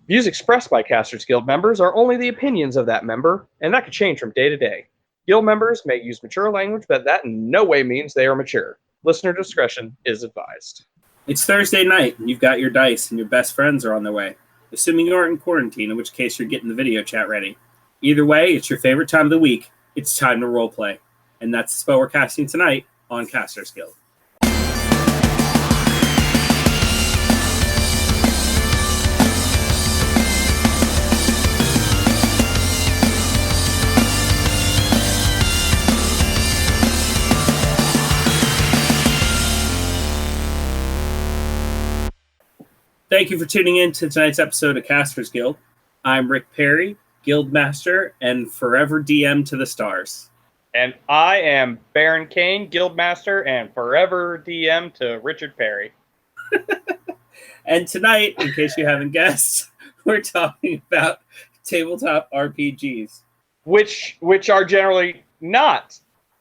Views expressed by Casters Guild members are only the opinions of that member, and that could change from day to day. Guild members may use mature language, but that in no way means they are mature. Listener discretion is advised. It's Thursday night, and you've got your dice, and your best friends are on their way. Assuming you aren't in quarantine, in which case you're getting the video chat ready. Either way, it's your favorite time of the week. It's time to roleplay. And that's the spell we're casting tonight on Casters Guild. Thank you for tuning in to tonight's episode of Casters Guild. I'm Rick Perry, Guild Master and forever DM to the stars. And I am Baron Kane, Guild Master and forever DM to Richard Perry. And tonight, in case you haven't guessed, we're talking about tabletop RPGs. Which are generally not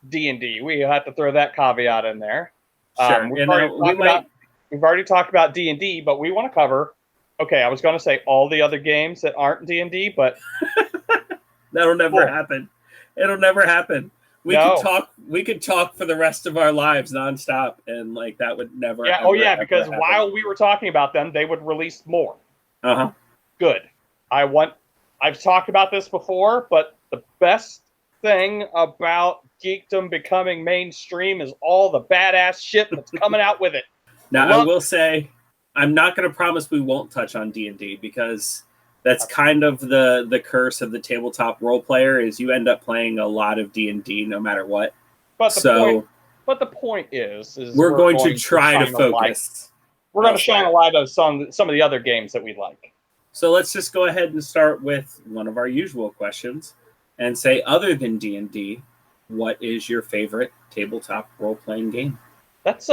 D&D. We have to throw that caveat in there. Sure. We've already talked about D&D, but we want to cover, I was going to say all the other games that aren't D&D, but... That'll never happen. It'll never happen. We could talk for the rest of our lives nonstop, and that would never because happen. While we were talking about them, they would release more. Uh-huh. Good. I've talked about this before, but the best thing about geekdom becoming mainstream is all the badass shit that's coming out with it. Now, I will say, I'm not going to promise we won't touch on D&D because that's kind of the curse of the tabletop role player is you end up playing a lot of D&D no matter what. But the point is we're going to try to focus. We're going to shine a light on some of the other games that we like. So let's just go ahead and start with one of our usual questions and say, other than D&D, what is your favorite tabletop role-playing game? That's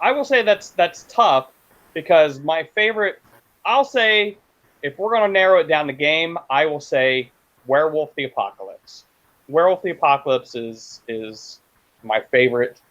I will say that's tough because my favorite, I'll say, if we're going to narrow it down to game, I will say Werewolf the Apocalypse. Werewolf the Apocalypse is my favorite.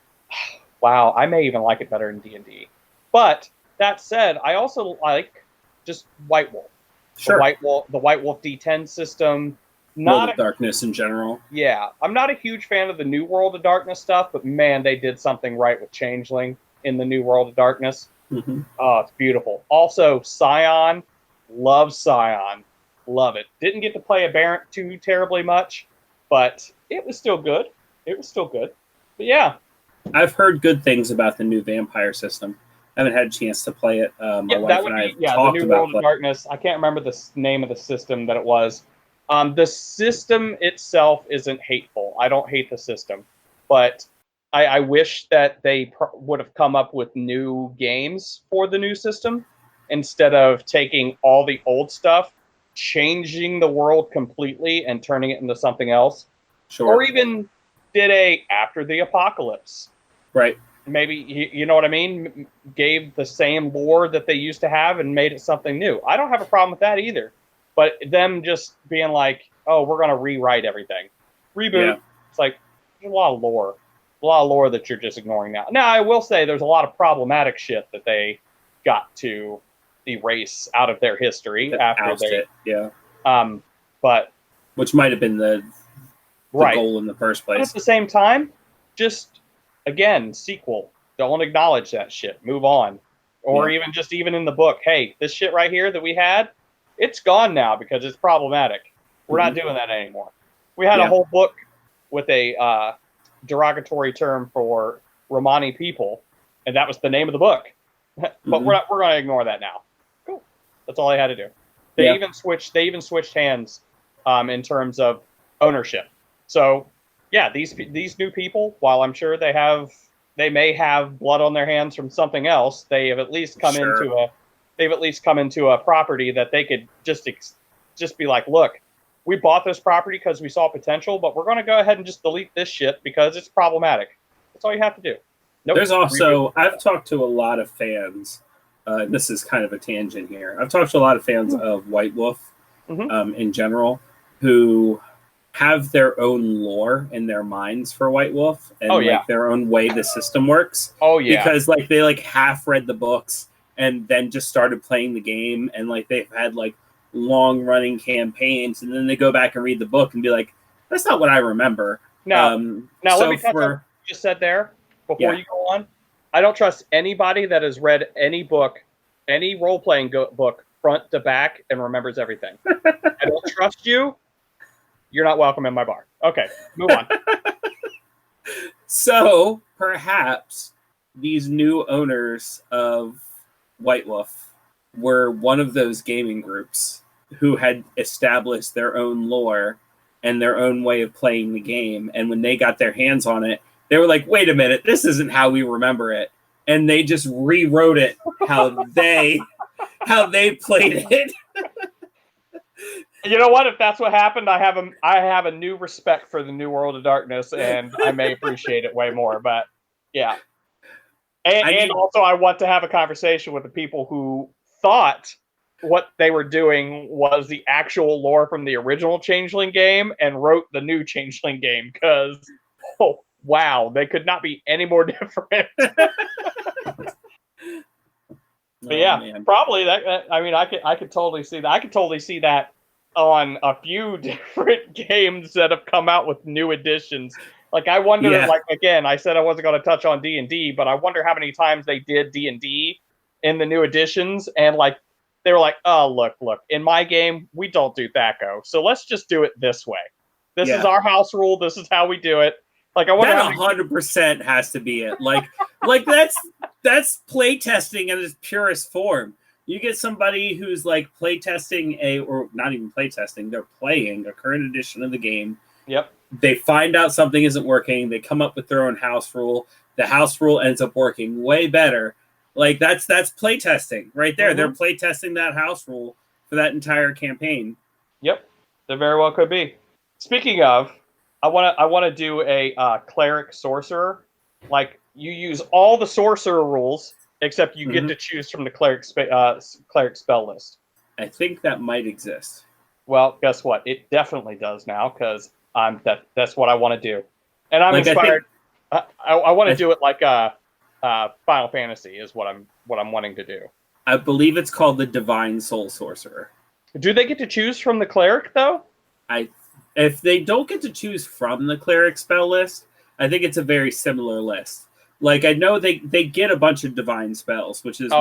Wow, I may even like it better than D&D. But that said, I also like just White Wolf. Sure. The White Wolf D10 system. World of Darkness in general. Yeah, I'm not a huge fan of the new World of Darkness stuff, but man, they did something right with Changeling in the new World of Darkness. Mm-hmm. Oh, it's beautiful. Also, Scion. Love Scion. Love it. Didn't get to play a Baron too terribly much, but it was still good. But yeah. I've heard good things about the new vampire system. I haven't had a chance to play it. My wife and I have talked the new about World of Darkness. I can't remember the name of the system that it was. The system itself isn't hateful. I don't hate the system, but I wish that they would have come up with new games for the new system instead of taking all the old stuff, changing the world completely and turning it into something else. Sure. Or even did a After the Apocalypse. Right. Maybe, you know what I mean? Gave the same lore that they used to have and made it something new. I don't have a problem with that either. But them just being like, oh, we're going to rewrite everything. Reboot. Yeah. It's like, there's a lot of lore that you're just ignoring now. Now, I will say there's a lot of problematic shit that they got to erase out of their history after they... Yeah. But... Which might have been the goal in the first place. But at the same time, just, again, sequel. Don't acknowledge that shit. Move on. Or even in the book, hey, this shit right here that we had, it's gone now because it's problematic. We're not doing that anymore. We had a whole book with a derogatory term for Romani people, and that was the name of the book. But we're going to ignore that now. Cool. That's all I had to do. They even switched hands in terms of ownership. So yeah, these new people, while I'm sure they may have blood on their hands from something else, they have at least come into a property that they could just be like, look, we bought this property because we saw potential, but we're going to go ahead and just delete this shit because it's problematic. That's all you have to do. Nope. There's also, I've talked to a lot of fans. This is kind of a tangent here. I've talked to a lot of fans of White Wolf in general who have their own lore in their minds for White Wolf and their own way the system works. Oh, yeah. Because they half read the books and then just started playing the game, and like they've had like long running campaigns, and then they go back and read the book and be like, that's not what I remember. Now, let me touch on what you just said there before you go on. I don't trust anybody that has read any book, any role-playing book, front to back, and remembers everything. I don't trust you. You're not welcome in my bar. Okay, move on. So, perhaps these new owners of White Wolf were one of those gaming groups who had established their own lore and their own way of playing the game. And when they got their hands on it, they were like, wait a minute, this isn't how we remember it. And they just rewrote it how they played it. You know what? If that's what happened, I have a new respect for the New World of Darkness, and I may appreciate it way more. But yeah, and also I want to have a conversation with the people who thought what they were doing was the actual lore from the original Changeling game and wrote the new Changeling game, because wow, they could not be any more different. But yeah, man. Probably that. I mean, I could totally see that. I could totally see that on a few different games that have come out with new editions. Like, I wonder, like, again, I said I wasn't going to touch on D&D, but I wonder how many times they did D&D in the new editions, and like they were like, oh, look, in my game we don't do THAC0, so let's just do it this way. This is our house rule. This is how we do it. Like, I wonder that 100% has to be it. Like that's play testing in its purest form. You get somebody who's like play testing or not even play testing, they're playing a current edition of the game. Yep. They find out something isn't working. They come up with their own house rule. The house rule ends up working way better. Like, that's play testing right there. Mm-hmm. They're play testing that house rule for that entire campaign. Yep, there very well could be. Speaking of, I want to do a cleric sorcerer. Like, you use all the sorcerer rules, except you get to choose from the cleric spell list. I think that might exist. Well, guess what? It definitely does now, because that's what I want to do, and I'm inspired. I want to do it like Final Fantasy is what I'm wanting to do. I believe it's called the Divine Soul Sorcerer. Do they get to choose from the cleric though? If they don't get to choose from the cleric spell list, I think it's a very similar list. Like, I know they get a bunch of divine spells, which is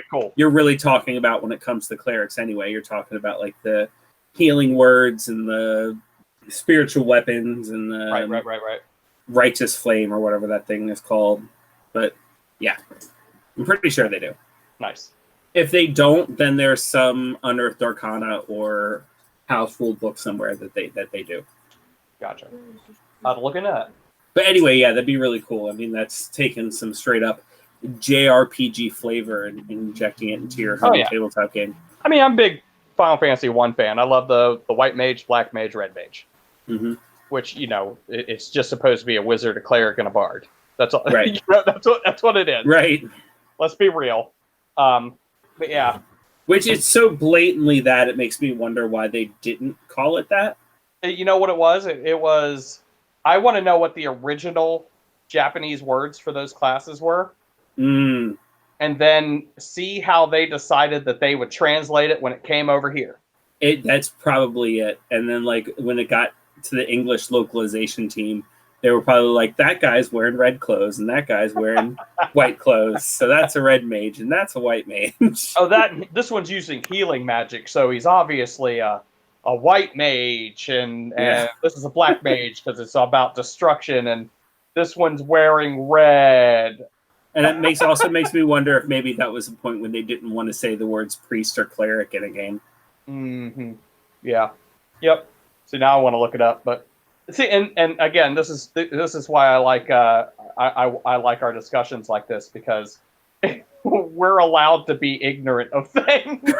cool. You're really talking about when it comes to clerics anyway. You're talking about like the healing words and the spiritual weapons and the right. righteous flame or whatever that thing is called. But yeah, I'm pretty sure they do. Nice. If they don't, then there's some Unearthed Arcana or house rule book somewhere that they do. Gotcha. I'll have to look into that. But anyway, yeah, that'd be really cool. I mean, that's taking some straight up JRPG flavor and injecting it into your tabletop game. I mean, I'm a big Final Fantasy 1 fan. I love the white mage, black mage, red mage. Mm-hmm. Which, it's just supposed to be a wizard, a cleric, and a bard. That's all. Right. That's what it is. Right. Let's be real. But yeah. Which is so blatantly that it makes me wonder why they didn't call it that. You know what it was? It was... I want to know what the original Japanese words for those classes were. And then see how they decided that they would translate it when it came over here. That's probably it. And then, like, when it got to the English localization team, they were probably like, that guy's wearing red clothes and that guy's wearing white clothes. So that's a red mage and that's a white mage. This one's using healing magic, so he's obviously a white mage, and this is a black mage because it's about destruction, and this one's wearing red. And it also makes me wonder if maybe that was a point when they didn't want to say the words priest or cleric in a game. Mm-hmm. Yeah. Yep. So now I want to look it up, but see, and again, this is why I like I like our discussions like this, because we're allowed to be ignorant of things.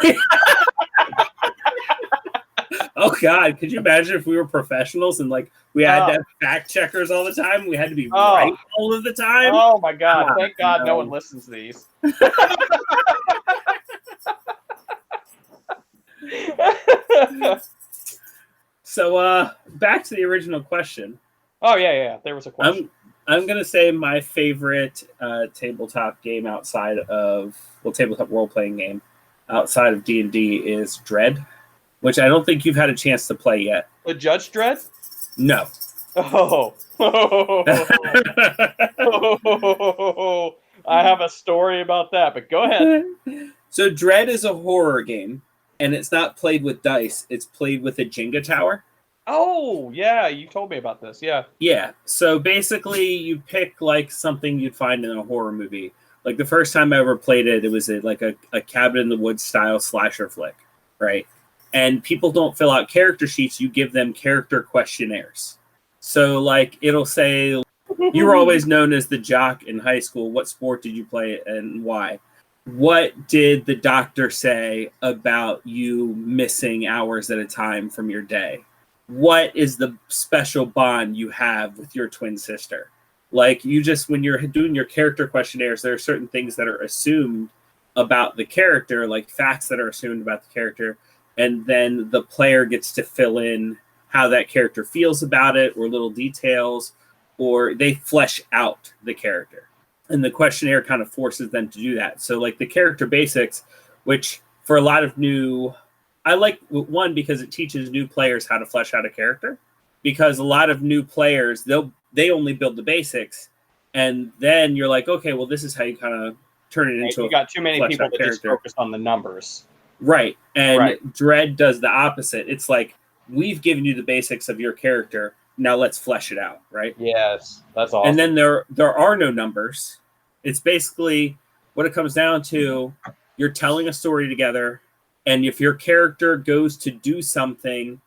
Oh God, could you imagine if we were professionals and like we had to have fact checkers all the time? We had to be right all of the time. Oh my God! Thank God no one listens to these. So back to the original question. Oh yeah. There was a question. I'm going to say my favorite tabletop game tabletop role-playing game outside of D&D is Dread, which I don't think you've had a chance to play yet. The Judge Dredd? No. Oh. I have a story about that, but go ahead. So Dread is a horror game, and it's not played with dice. It's played with a Jenga tower. Oh, yeah, you told me about this, yeah. Yeah, so basically you pick like something you'd find in a horror movie. Like the first time I ever played it, it was like a cabin in the woods style slasher flick, right? And people don't fill out character sheets, you give them character questionnaires. So like it'll say, you were always known as the jock in high school. What sport did you play and why? What did the doctor say about you missing hours at a time from your day? What is the special bond you have with your twin sister? Like when you're doing your character questionnaires, there are certain things that are assumed about the character, like facts that are assumed about the character. And then the player gets to fill in how that character feels about it, or little details, or they flesh out the character. And the questionnaire kind of forces them to do that. So like the character basics, which for a lot of I like one because it teaches new players how to flesh out a character, because a lot of new players, they only build the basics. And then you're like, okay, well, this is how you kind of turn it into you got too many people that just focus on the numbers. Right. And Dread does the opposite. It's like, we've given you the basics of your character. Now let's flesh it out. Right. Yes. That's awesome. And then there are no numbers. It's basically what it comes down to. You're telling a story together. And if your character goes to do something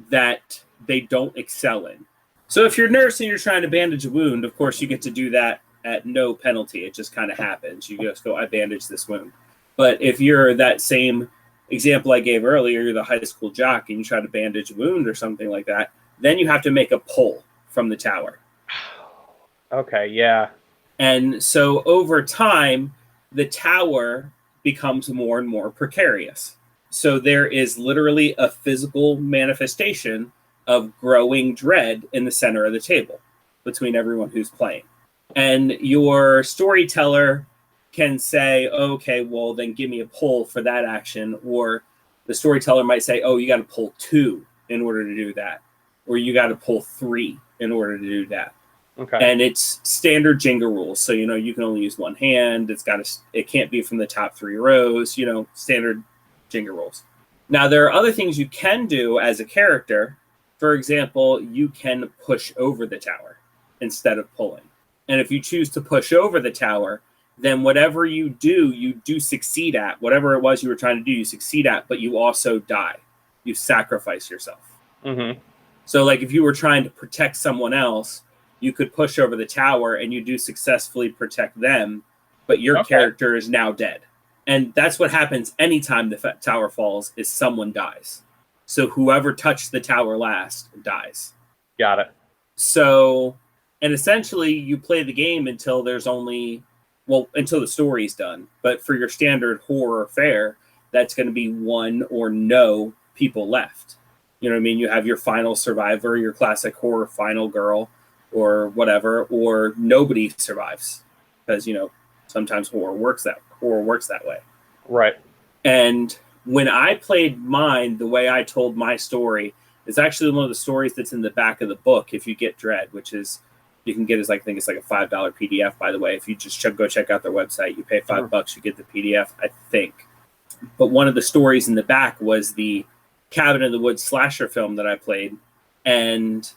that they don't excel in. So if you're a nurse and you're trying to bandage a wound, of course, you get to do that at no penalty. It just kind of happens. You just go, I bandage this wound. But if you're that same example I gave earlier, you're the high school jock and you try to bandage a wound or something like that, then you have to make a pull from the tower. Okay, yeah. And so over time, the tower becomes more and more precarious. So there is literally a physical manifestation of growing dread in the center of the table between everyone who's playing. And your storyteller can say, okay, well, then give me a pull for that action. Or the storyteller might say, oh, you got to pull 2 in order to do that. Or you got to pull 3 in order to do that. Okay. And it's standard Jenga rules. So, you can only use one hand. It can't be from the top 3 rows, standard Jenga rules. Now, there are other things you can do as a character. For example, you can push over the tower instead of pulling. And if you choose to push over the tower, then whatever you do succeed at. Whatever it was you were trying to do, you succeed at, but you also die. You sacrifice yourself. Mm-hmm. So, like, if you were trying to protect someone else, you could push over the tower and you do successfully protect them, but your character is now dead. And that's what happens anytime the tower falls, is someone dies. So whoever touched the tower last dies. Got it. So, and essentially you play the game until until the story's done. But for your standard horror fare, that's going to be 1 or no people left. You know what I mean? You have your final survivor, your classic horror final girl, or whatever, or nobody survives. Because, sometimes horror works that way. Right. And when I played mine, the way I told my story is actually one of the stories that's in the back of the book, if you get Dread, which is, you can get I think it's like a $5 PDF, by the way. If you just go check out their website, you pay $5, you get the PDF, I think. But one of the stories in the back was the Cabin in the Woods slasher film that I played. And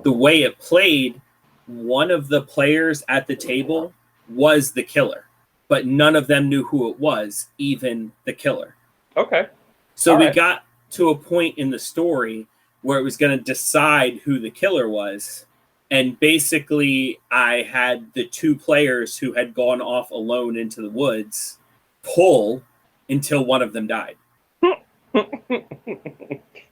the way it played, one of the players at the table was the killer, but none of them knew who it was, even the killer. Okay. So we got to a point in the story where it was going to decide who the killer was. And basically, I had the 2 players who had gone off alone into the woods pull until one of them died.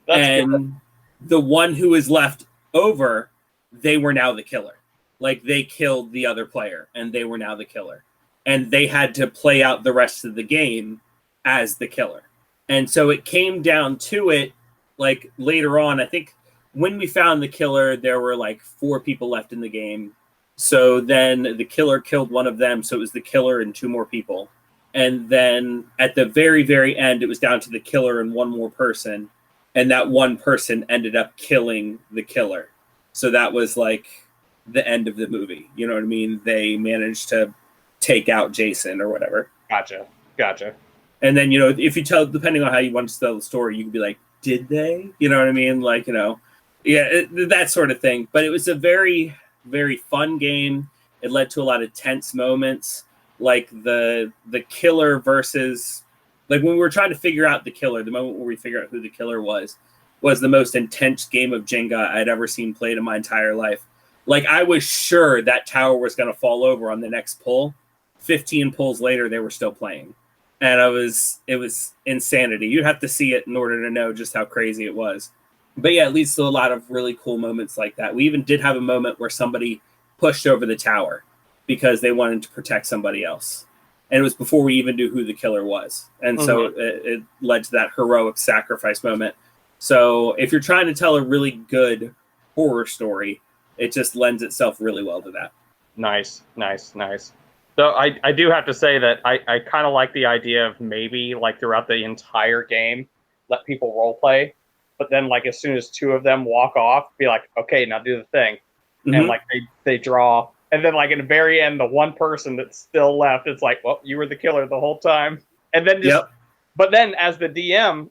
And good. The one who was left over, they were now the killer. Like, they killed the other player, and they were now the killer. And they had to play out the rest of the game as the killer. And so it came down to it, like, later on, I think when we found the killer, there were like 4 people left in the game. So then the killer killed one of them, so it was the killer and 2 more people. And then at the very, very end, it was down to the killer and 1 more person. And that 1 person ended up killing the killer. So that was like the end of the movie. You know what I mean? They managed to take out Jason or whatever. Gotcha. And then, you know, if you tell, depending on how you want to tell the story, you can be like, did they? You know what I mean? Like, you know, yeah, that sort of thing. But it was a very, very fun game. It led to a lot of tense moments, like the killer versus, like when we were trying to figure out the killer, the moment where we figure out who the killer was the most intense game of Jenga I'd ever seen played in my entire life. Like, I was sure that tower was going to fall over on the next pull. 15 pulls later, they were still playing. And it was insanity. You'd have to see it in order to know just how crazy it was. But yeah, it leads to a lot of really cool moments like that. We even did have a moment where somebody pushed over the tower because they wanted to protect somebody else. And it was before we even knew who the killer was. And so it led to that heroic sacrifice moment. So if you're trying to tell a really good horror story, it just lends itself really well to that. Nice. So I do have to say that I kind of like the idea of maybe like throughout the entire game, let people role play, but then like as soon as 2 of them walk off, be like, okay, now do the thing. And like they draw. And then like in the very end, the 1 person that's still left, it's like, well, you were the killer the whole time. And then just, but then as the DM,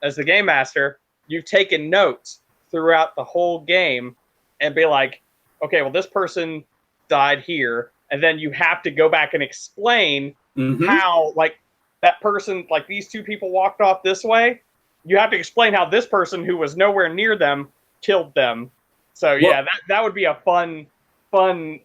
as the game master, you've taken notes throughout the whole game and be like, okay, well, this person died here. And then you have to go back and explain how, like, that person, like, these 2 people walked off this way. You have to explain how this person who was nowhere near them killed them. So, yeah, that would be a fun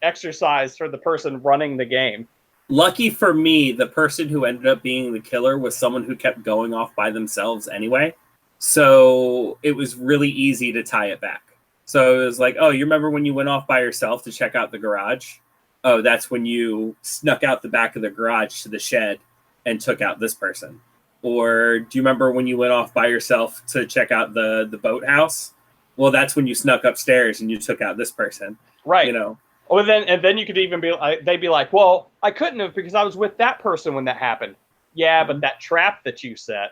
exercise for the person running the game. Lucky for me, the person who ended up being the killer was someone who kept going off by themselves anyway. So it was really easy to tie it back. So it was like, oh, you remember when you went off by yourself to check out the garage? Oh, that's when you snuck out the back of the garage to the shed and took out this person. Or do you remember when you went off by yourself to check out the boathouse? Well, that's when you snuck upstairs and you took out this person. Right. You know. Or then you could even be, they'd be like, well, I couldn't have because I was with that person when that happened. Yeah, but that trap that you set.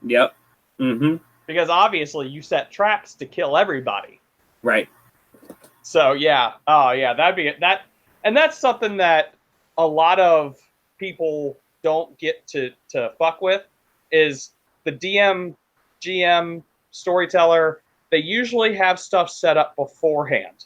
Yep. Because obviously you set traps to kill everybody. Right. So yeah. Oh yeah, that'd be that. And that's something that a lot of people don't get to fuck with is the DM, GM, storyteller. They usually have stuff set up beforehand.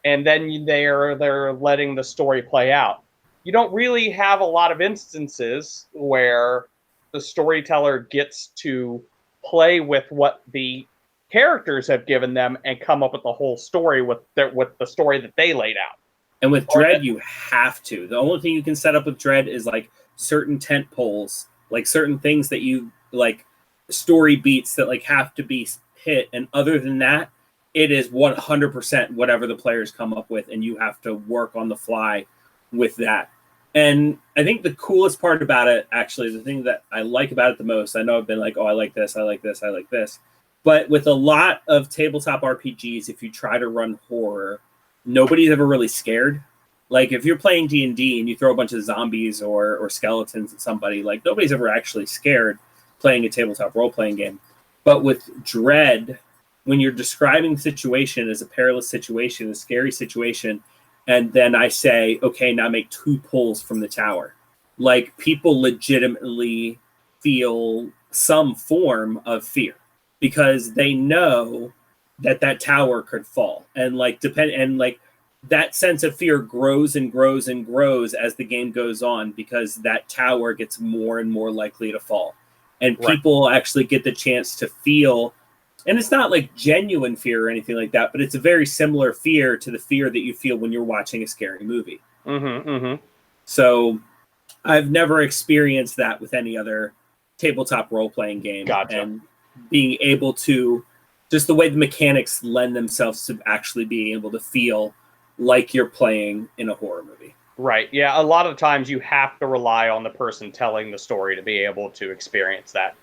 And then they're letting the story play out. You don't really have a lot of instances where the storyteller gets to play with what the characters have given them and come up with the whole story with the story that they laid out. And with Dread, you have to. The only thing you can set up with Dread is like certain tent poles, like certain things that you like, story beats that like have to be hit. And other than that, it is 100% whatever the players come up with, and you have to work on the fly with that. And I think the coolest part about it, actually, the thing that I like about it the most, I know I've been like, oh, I like this, I like this, I like this. But with a lot of tabletop RPGs, if you try to run horror, nobody's ever really scared. Like if you're playing D&D and you throw a bunch of zombies or skeletons at somebody, like nobody's ever actually scared playing a tabletop role-playing game. But with Dread, when you're describing the situation as a perilous situation, a scary situation, and then I say, okay, now make 2 pulls from the tower. Like people legitimately feel some form of fear because they know that tower could fall. And like that sense of fear grows and grows and grows as the game goes on because that tower gets more and more likely to fall. And people actually get the chance to feel, and it's not like genuine fear or anything like that, but it's a very similar fear to the fear that you feel when you're watching a scary movie. So I've never experienced that with any other tabletop role-playing game. Gotcha. And being able to, just the way the mechanics lend themselves to actually being able to feel like you're playing in a horror movie. Right. Yeah. A lot of times you have to rely on the person telling the story to be able to experience that.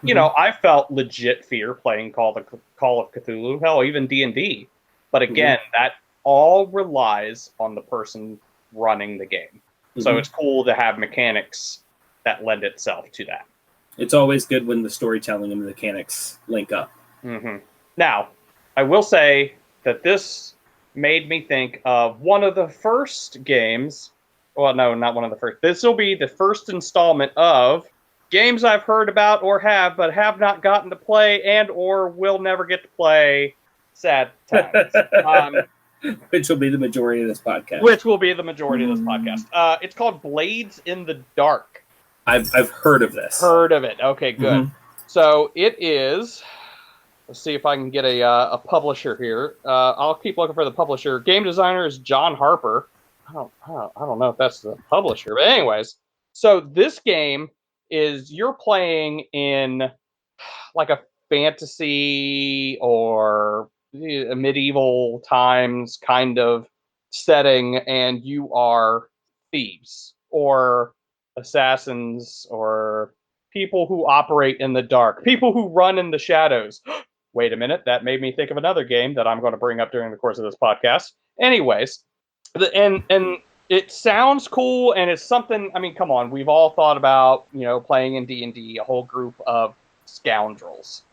You know, I felt legit fear playing Call of Cthulhu, hell, even D&D. But again, all relies on the person running the game. Mm-hmm. So it's cool to have mechanics that lend itself to that. It's always good when the storytelling and the mechanics link up. Mm-hmm. Now, I will say that this made me think of one of the first games. Well, no, not one of the first. This will be the first installment of games I've heard about or have, but have not gotten to play and or will never get to play. Sad times. Which will be the majority of this podcast. Which will be the majority of this podcast. It's called Blades in the Dark. I've heard of this. Heard of it. Okay, good. Mm-hmm. So it is. Let's see if I can get a publisher here. I'll keep looking for the publisher. Game designer is John Harper. I don't know if that's the publisher, but anyways. So this game is you're playing in like a fantasy or a medieval times kind of setting, and you are thieves or assassins or people who operate in the dark, people who run in the shadows. Wait a minute, that made me think of another game that I'm going to bring up during the course of this podcast. Anyways, and it sounds cool, and it's something. I mean, come on, we've all thought about playing in D&D, a whole group of scoundrels,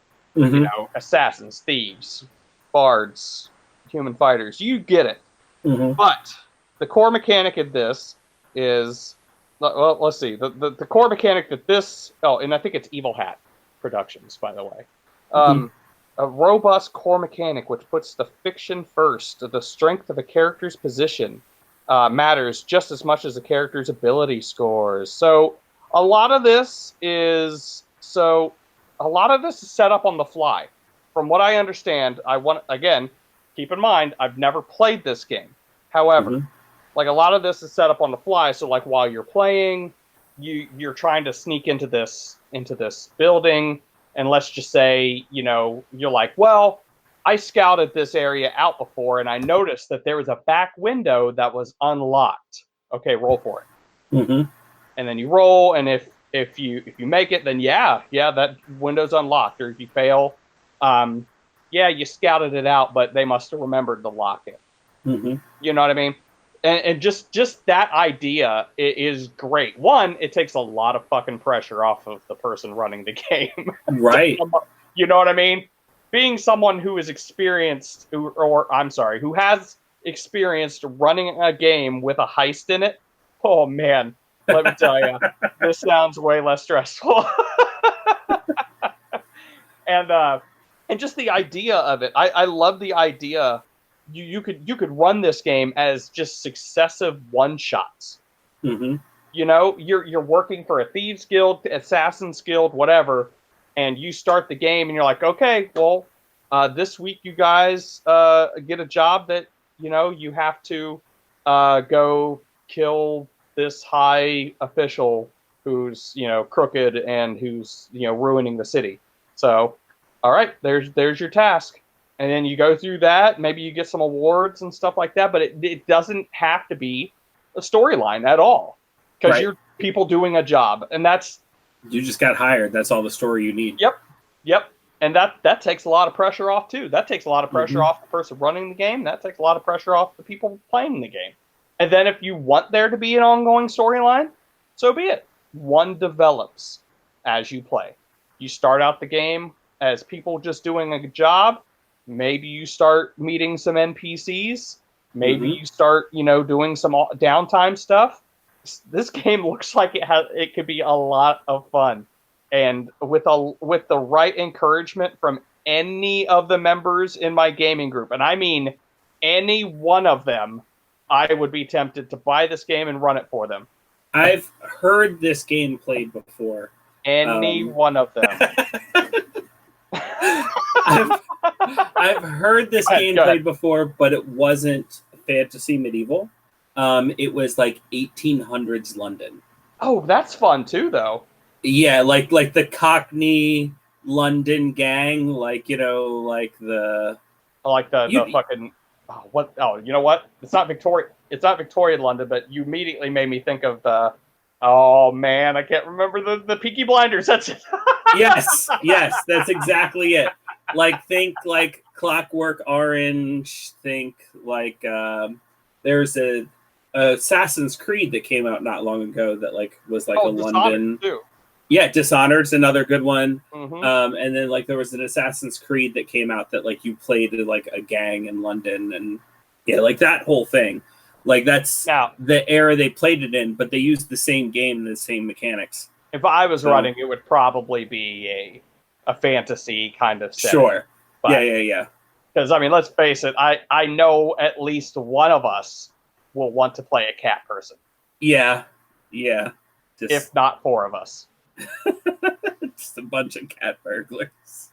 assassins, thieves, bards, human fighters. You get it. Mm-hmm. But the core mechanic of this is, well, let's see. The core mechanic that this, and I think it's Evil Hat Productions, by the way. A robust core mechanic which puts the fiction first. The strength of a character's position matters just as much as a character's ability scores. So a lot of this is set up on the fly. From what I understand, keep in mind, I've never played this game. However, like a lot of this is set up on the fly. So like while you're playing, you're trying to sneak into this building. And let's just say, you're like, well, I scouted this area out before and I noticed that there was a back window that was unlocked. Okay, roll for it. Mm-hmm. And then you roll, and if you make it, then yeah, that window's unlocked. Or if you fail, you scouted it out, but they must have remembered to lock it. Mm-hmm. You know what I mean? And just that idea is great. One, it takes a lot of fucking pressure off of the person running the game. Right. You know what I mean? Being someone who is experienced, who has experienced running a game with a heist in it, oh man, let me tell you, this sounds way less stressful. And just the idea of it, I love the idea. You could run this game as just successive one shots. Mm-hmm. You're working for a thieves guild, assassin's guild, whatever, and you start the game and you're like, okay, well, this week you guys get a job that you have to go kill this high official who's crooked and who's ruining the city. So, all right, there's your task. And then you go through that. Maybe you get some awards and stuff like that, but it doesn't have to be a storyline at all because you're people doing a job, and you just got hired. That's all the story you need. Yep. And that takes a lot of pressure off too. That takes a lot of pressure off the person running the game. That takes a lot of pressure off the people playing the game. And then if you want there to be an ongoing storyline, so be it. One develops as you play. You start out the game as people just doing a job. Maybe you start meeting some NPCs. Maybe you start, doing some downtime stuff. This game looks like it could be a lot of fun, and with the right encouragement from any of the members in my gaming group, and I mean any one of them, I would be tempted to buy this game and run it for them. I've heard this game played before. Any one of them. I've heard this game played before, but it wasn't fantasy medieval. It was like 1800s London. Oh, that's fun too, though. Yeah, like the Cockney London gang, the fucking what? Oh, you know what? It's not Victorian London, but you immediately made me think of the. Oh man, I can't remember the Peaky Blinders. That's it. Yes, that's exactly it. Think Clockwork Orange. Think like there's a Assassin's Creed that came out not long ago that like was like a London. Too. Yeah, Dishonored's another good one. Mm-hmm. And then like there was an Assassin's Creed that came out that like you played like a gang in London, and yeah, like that whole thing. Like that's now, the era they played it in, but they used the same game and the same mechanics. If I was running, it would probably be a fantasy kind of setting. Sure. But, yeah. Because I mean, let's face it. I know at least one of us will want to play a cat person. Yeah. If not 4 of us. Just a bunch of cat burglars.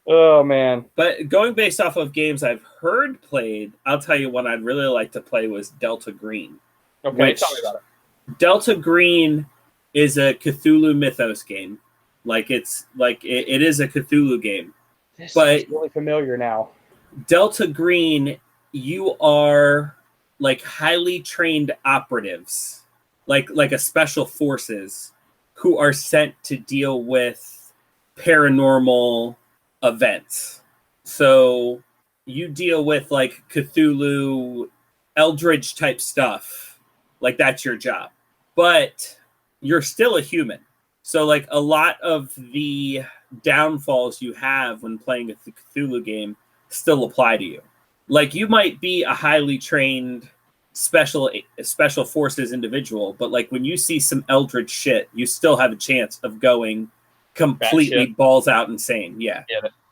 Oh man. But going based off of games I've heard played, I'll tell you one I'd really like to play was Delta Green. Okay, tell me about it. Delta Green is a Cthulhu Mythos game. Like it's like it is a Cthulhu game. This but is really familiar now. Delta Green, you are like highly trained operatives, like a special forces who are sent to deal with paranormal events. So you deal with like Cthulhu, Eldritch type stuff. Like that's your job. But you're still a human. So like a lot of the downfalls you have when playing a Cthulhu game still apply to you. Like you might be a highly trained special forces individual, but like when you see some eldritch shit, you still have a chance of going completely balls out insane. Yeah.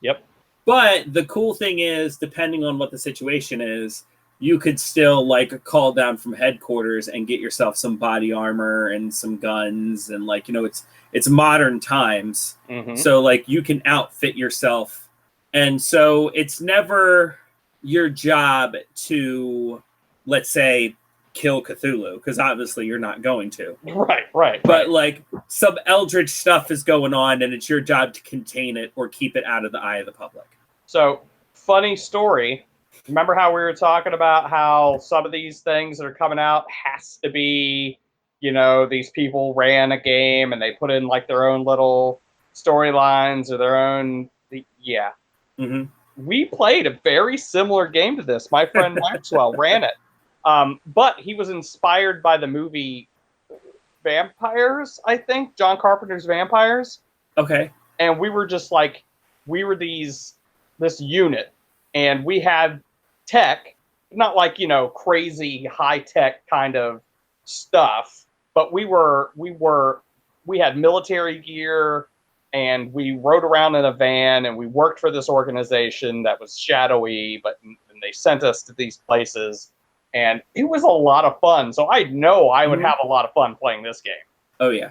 Yep. But the cool thing is, depending on what the situation is, you could still like call down from headquarters and get yourself some body armor and some guns, and like, you know, it's modern times. Mm-hmm. So like you can outfit yourself. And so it's never your job to, let's say, kill Cthulhu, because obviously you're not going to. Right. But like some eldritch stuff is going on, and it's your job to contain it or keep it out of the eye of the public. So, funny story. Remember how we were talking about how some of these things that are coming out has to be, you know, these people ran a game and they put in like their own little storylines or their own, yeah. Mm-hmm. We played a very similar game to this. My friend Maxwell ran it. But he was inspired by the movie Vampires, I think, John Carpenter's Vampires. Okay. And we were just like, we were this unit, and we had tech, not like, you know, crazy high tech kind of stuff, but we had military gear, and we rode around in a van, and we worked for this organization that was shadowy, and they sent us to these places, and it was a lot of fun. So I know I would have a lot of fun playing this game. Oh yeah.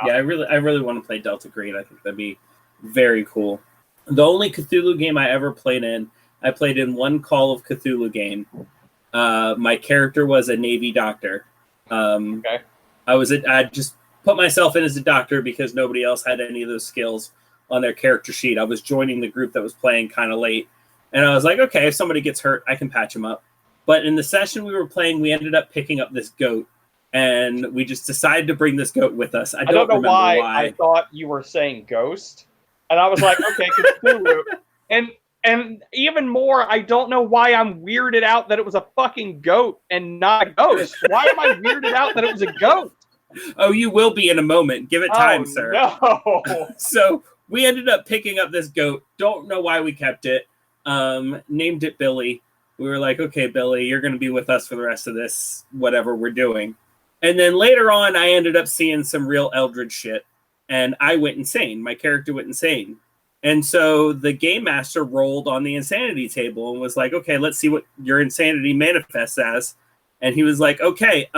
I really want to play Delta Green. I think that'd be very cool. The only Cthulhu game I ever played in, I played in one Call of Cthulhu game. My character was a Navy doctor. Okay. I just put myself in as a doctor because nobody else had any of those skills on their character sheet. I was joining the group that was playing kind of late, and I was like, okay, if somebody gets hurt, I can patch them up. But in the session we were playing, we ended up picking up this goat, and we just decided to bring this goat with us. I don't know why. I thought you were saying ghost, and I was like, okay, Cthulhu. And even more, I don't know why I'm weirded out that it was a fucking goat and not a ghost. Why am I weirded out that it was a goat? Oh, you will be in a moment. Give it time, sir. No. So we ended up picking up this goat. Don't know why we kept it. Named it Billy. We were like, okay, Billy, you're going to be with us for the rest of this, whatever we're doing. And then later on, I ended up seeing some real eldritch shit, and I went insane. My character went insane. And so the game master rolled on the insanity table and was like, okay, let's see what your insanity manifests as. And he was like, okay,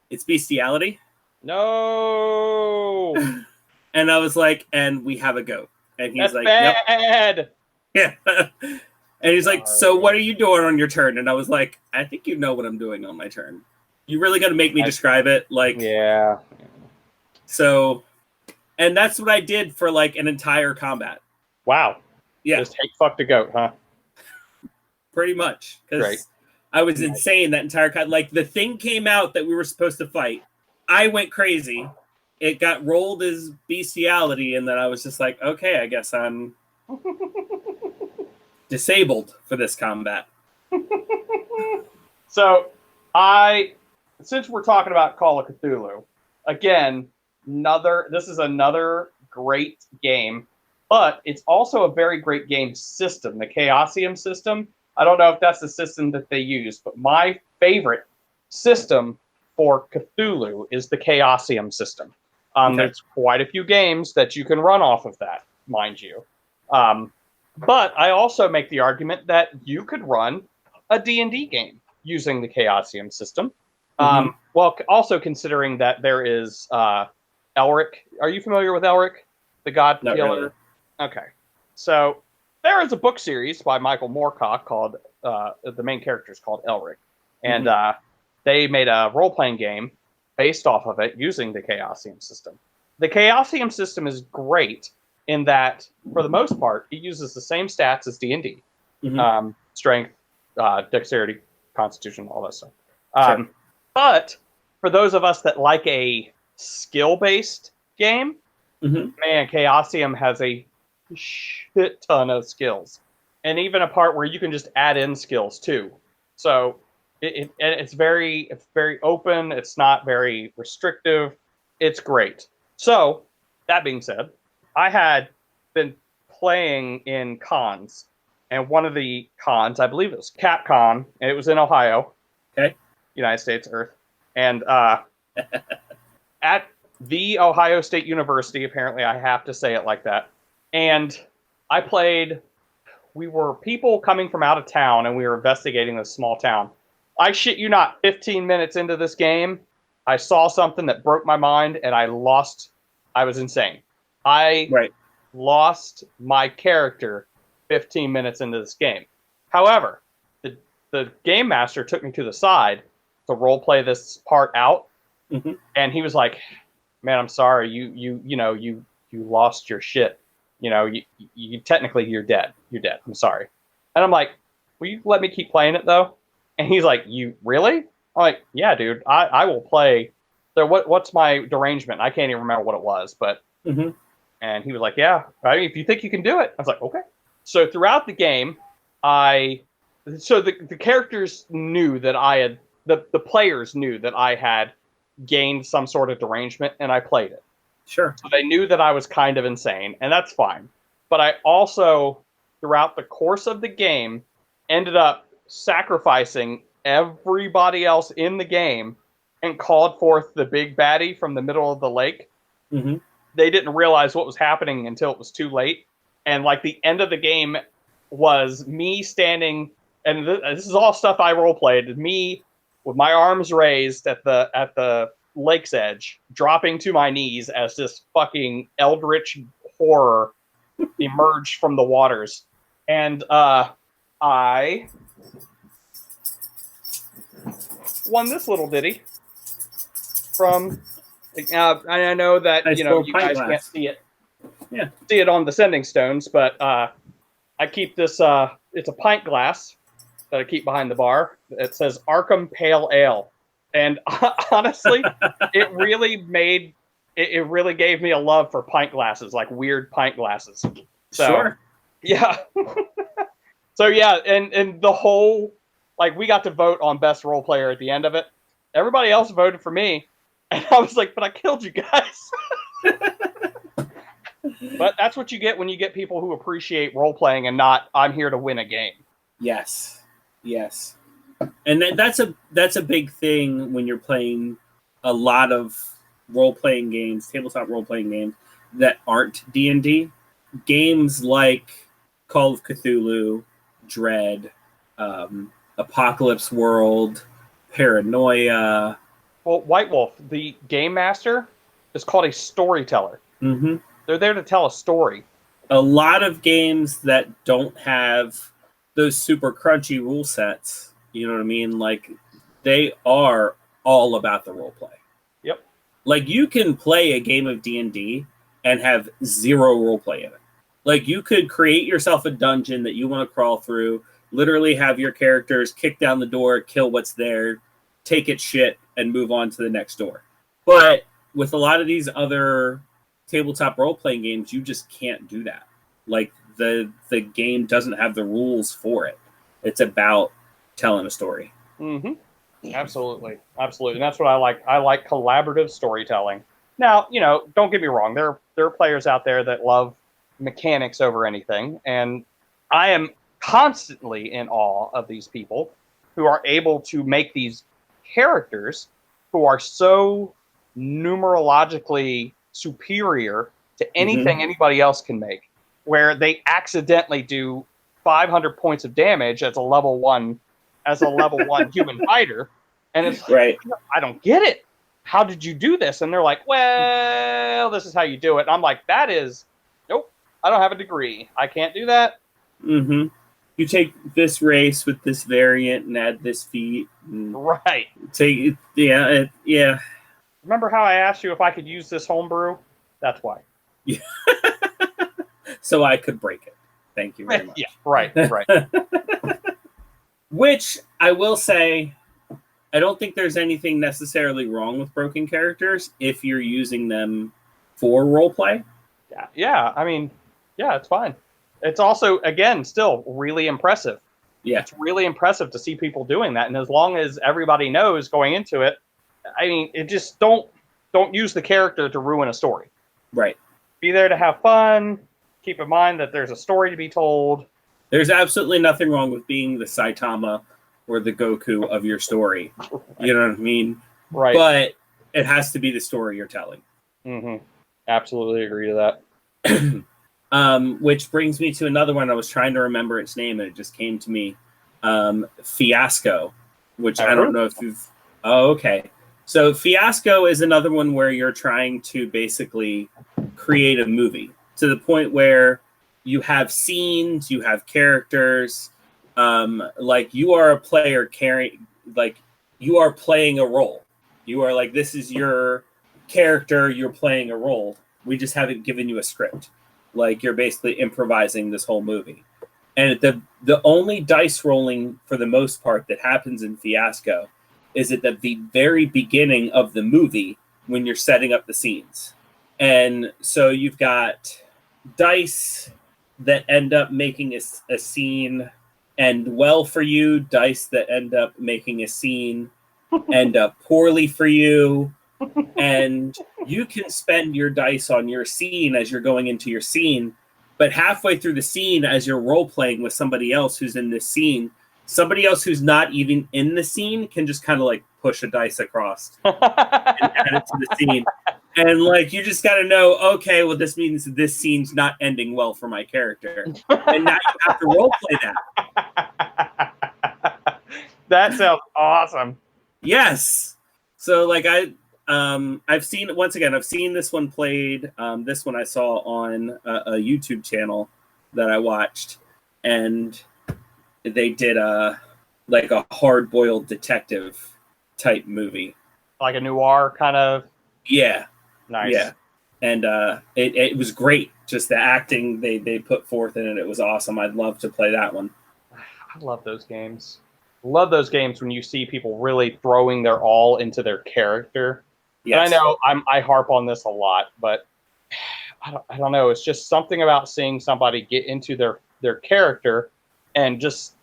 it's bestiality. No. And I was like, and we have a goat. And he's That's like, bad. Yep. Yeah. And he's like, so what are you doing on your turn? And I was like, I think you know what I'm doing on my turn. You really got to make me describe it. Like, yeah. So, and that's what I did for like an entire combat. Wow. Yeah. Just hate fuck the goat, huh? Pretty much. Because I was insane that entire like the thing came out that we were supposed to fight. I went crazy. it got rolled as bestiality, and then I was just like, okay, I guess I'm disabled for this combat. So, since we're talking about Call of Cthulhu, again, this is another great game, but it's also a very great game system, the Chaosium system. I don't know if that's the system that they use, but my favorite system for Cthulhu is the Chaosium system. Okay. There's quite a few games that you can run off of that, mind you. But I also make the argument that you could run a D&D game using the Chaosium system. Well, also considering that there is Elric. Are you familiar with Elric, the God Not Killer? really. Okay. So there is a book series by Michael Moorcock called, the main character is called Elric. And they made a role-playing game based off of it using the Chaosium system. The Chaosium system is great in that, for the most part, it uses the same stats as D&D. Strength, dexterity, constitution, all that stuff. Sure. But for those of us that like a skill-based game, man, Chaosium has a shit ton of skills. And even a part where you can just add in skills, too. So it's very open. It's not very restrictive. It's great. So, that being said, I had been playing in cons. And one of the cons, I believe it was Capcom, and it was in Ohio. Okay. United States, Earth. And at the Ohio State University, apparently I have to say it like that. And I played, we were people coming from out of town, and we were investigating this small town. I shit you not, 15 minutes into this game, I saw something that broke my mind, and I was insane. I lost my character 15 minutes into this game. However, the game master took me to the side to role play this part out, and he was like, "Man, I'm sorry. You lost your shit. You technically you're dead. You're dead. I'm sorry." And I'm like, "Will you let me keep playing it though?" And he's like, "You really?" I'm like, "Yeah, dude. I will play." So what's my derangement? I can't even remember what it was, but and he was like, "Yeah, if you think you can do it." I was like, "Okay." So throughout the game, the characters knew that I had, the players knew that I had gained some sort of derangement, and I played it. Sure. So they knew that I was kind of insane, and that's fine. But I also, throughout the course of the game, ended up sacrificing everybody else in the game and called forth the big baddie from the middle of the lake. They didn't realize what was happening until it was too late. And like the end of the game was me standing, and this is all stuff I role played. Me with my arms raised at the lake's edge, dropping to my knees as this fucking eldritch horror emerged from the waters, and I won this little ditty from. I know that you guys can't see it. Yeah, see it on the sending stones, but I keep this. It's a pint glass that I keep behind the bar. It says Arkham Pale Ale, and honestly, it really gave me a love for pint glasses, like weird pint glasses. So, sure. Yeah. So yeah, and the whole, like, we got to vote on best role player at the end of it. Everybody else voted for me, and I was like, but I killed you guys. But that's what you get when you get people who appreciate role playing and not, I'm here to win a game. Yes. And that's a big thing when you're playing a lot of role playing games, tabletop role playing games that aren't D&D. Games like Call of Cthulhu, Dread, Apocalypse World, Paranoia. Well, White Wolf, the game master, is called a storyteller. They're there to tell a story. A lot of games that don't have those super crunchy rule sets, you know what I mean? Like, they are all about the role play. Yep. Like, you can play a game of D&D and have zero role play in it. Like, you could create yourself a dungeon that you want to crawl through, literally have your characters kick down the door, kill what's there, take its shit, and move on to the next door. But with a lot of these other tabletop role-playing games, you just can't do that. Like the game doesn't have the rules for it. It's about telling a story. Mm-hmm. Absolutely. And that's what I like. I like collaborative storytelling. Now, don't get me wrong. There are players out there that love mechanics over anything, and I am constantly in awe of these people who are able to make these characters who are so numerologically superior to anything anybody else can make, where they accidentally do 500 points of damage as a level 1 human fighter, and it's like, right. I don't get it. How did you do this? And they're like, well, this is how you do it. And I'm like, nope, I don't have a degree. I can't do that. Mm-hmm. You take this race with this variant and add this feat. Right. Yeah. Remember how I asked you if I could use this homebrew? That's why. Yeah. So I could break it. Thank you very much. Yeah, right. Which I will say, I don't think there's anything necessarily wrong with broken characters if you're using them for roleplay. Yeah. I mean, yeah, it's fine. It's also, again, still really impressive. Yeah. It's really impressive to see people doing that. And as long as everybody knows going into it, I mean, it just don't use the character to ruin a story. Right. Be there to have fun. Keep in mind that there's a story to be told. There's absolutely nothing wrong with being the Saitama or the Goku of your story. Right. You know what I mean? Right. But it has to be the story you're telling. Mm-hmm. Absolutely agree to that. Which brings me to another one. I was trying to remember its name, and it just came to me. Fiasco, which I don't know if you've... Oh, okay. So Fiasco is another one where you're trying to basically create a movie to the point where you have scenes, you have characters, like you are a player you are playing a role. You are like, this is your character, you're playing a role. We just haven't given you a script. Like you're basically improvising this whole movie. And the only dice rolling for the most part that happens in Fiasco is at the very beginning of the movie when you're setting up the scenes. And so you've got dice that end up making a scene end well for you, dice that end up making a scene end up poorly for you, and you can spend your dice on your scene as you're going into your scene, but halfway through the scene, as you're role-playing with somebody else who's in this scene, somebody else who's not even in the scene can just kind of like push a dice across and add it to the scene. And like, you just got to know, okay, well, this means this scene's not ending well for my character. And now you have to role play that. That sounds awesome. Yes. So like I've seen this one played. This one I saw on a YouTube channel that I watched, and they did a hard-boiled detective type movie, like a noir kind of. Yeah. Nice. Yeah. And it was great. Just the acting they put forth in it. It was awesome. I'd love to play that one. I love those games. Love those games when you see people really throwing their all into their character. Yes. And I know I harp on this a lot, but I don't know. It's just something about seeing somebody get into their character and just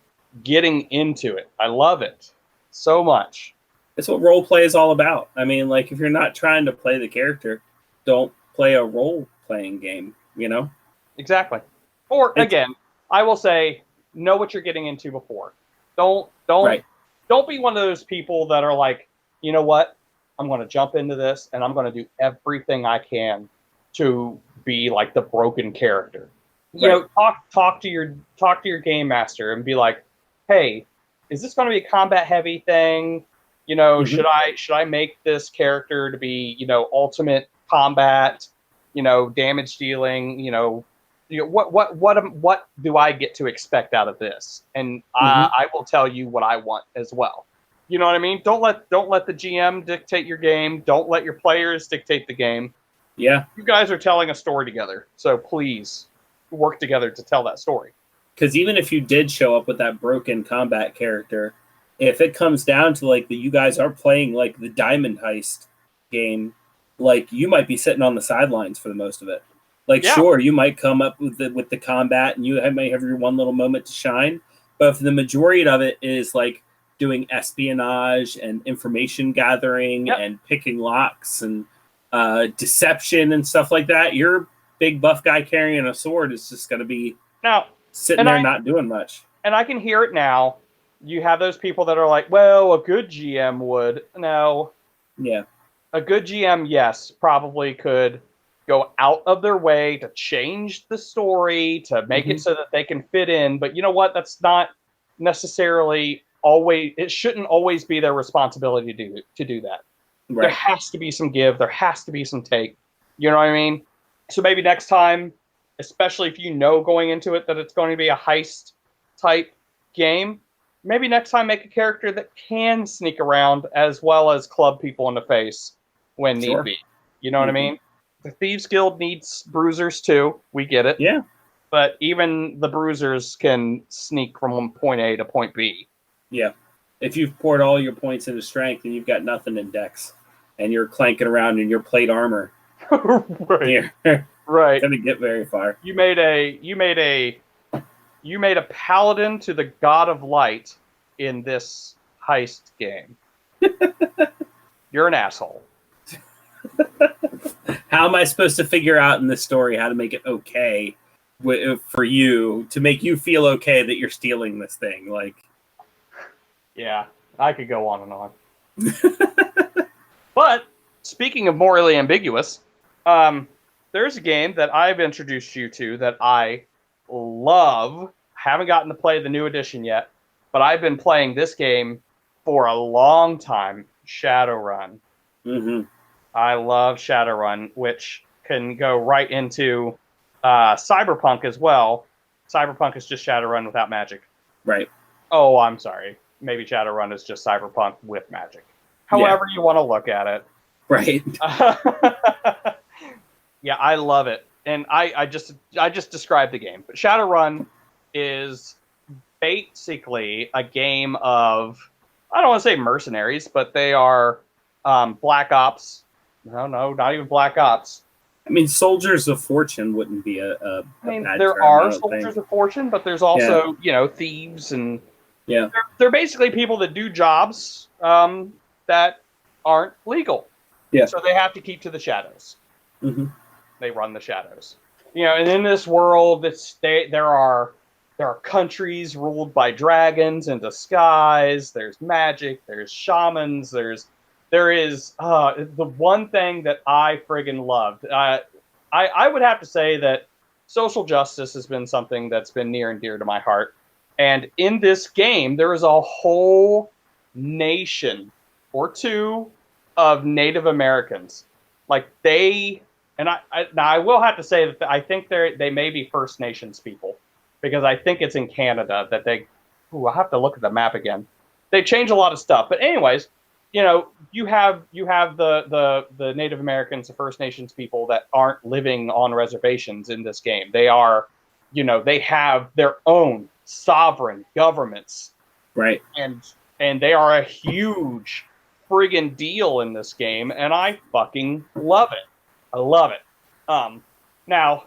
getting into it. I love it so much. It's what role play is all about. I mean, like, if you're not trying to play the character, don't play a role-playing game, you know? Exactly. Or, again, I will say, know what you're getting into before. Don't be one of those people that are like, you know what? I'm going to jump into this, and I'm going to do everything I can to be like the broken character. Right. You know, talk to your game master and be like, hey, is this going to be a combat-heavy thing? You know, should I make this character to be, ultimate combat, damage dealing, what do I get to expect out of this? And I will tell you what I want as well. You know what I mean? Don't let the GM dictate your game. Don't let your players dictate the game. Yeah. You guys are telling a story together. So please work together to tell that story. Because even if you did show up with that broken combat character, if it comes down to like you guys are playing like the Diamond Heist game, like you might be sitting on the sidelines for the most of it. Like, Yeah. sure, you might come up with the combat, and you might have your one little moment to shine. But if the majority of it is like doing espionage and information gathering Yep. and picking locks and deception and stuff like that, your big buff guy carrying a sword is just going to be Now, sitting there not doing much. And I can hear it now. You have those people that are like, well, a good GM would. No. Yeah. A good GM, yes, probably could go out of their way to change the story, to make it so that they can fit in. But you know what? That's not necessarily always, it shouldn't always be their responsibility to do that. Right. There has to be some give, there has to be some take. You know what I mean? So maybe next time, especially if you know going into it that it's going to be a heist type game, maybe next time make a character that can sneak around as well as club people in the face when need be. You know what I mean? The Thieves Guild needs bruisers too. We get it. Yeah. But even the bruisers can sneak from point A to point B. Yeah. If you've poured all your points into strength and you've got nothing in dex and you're clanking around in your plate armor, right. You're right. Gonna get very far. You made a paladin to the god of light in this heist game. You're an asshole. How am I supposed to figure out in this story how to make it okay for you to make you feel okay that you're stealing this thing? Like, yeah, I could go on and on. But speaking of morally ambiguous, there's a game that I've introduced you to that I love. Haven't gotten to play the new edition yet, but I've been playing this game for a long time. Shadowrun. I love Shadowrun, which can go right into Cyberpunk as well. Cyberpunk is just Shadowrun without magic. Right. Oh, I'm sorry. Maybe Shadowrun is just Cyberpunk with magic. However you want to look at it. Right. Yeah, I love it. And I just described the game. But Shadowrun is basically a game of, I don't want to say mercenaries, but they are Black Ops. No, not even Black Ops. I mean, soldiers of fortune wouldn't be a bad there term, are soldiers of fortune, but there's also, thieves and they're basically people that do jobs that aren't legal. Yeah. So they have to keep to the shadows. They run the shadows. And in this world, there are countries ruled by dragons in disguise. There's magic. There's shamans. There is the one thing that I friggin' loved. I would have to say that social justice has been something that's been near and dear to my heart. And in this game, there is a whole nation or two of Native Americans. Like I will have to say that I think they may be First Nations people, because I think it's in Canada that I'll have to look at the map again. They change a lot of stuff, but anyways, you have the Native Americans, the First Nations people that aren't living on reservations in this game. They are, they have their own sovereign governments, right? And they are a huge friggin' deal in this game, and I fucking love it. I love it. Now,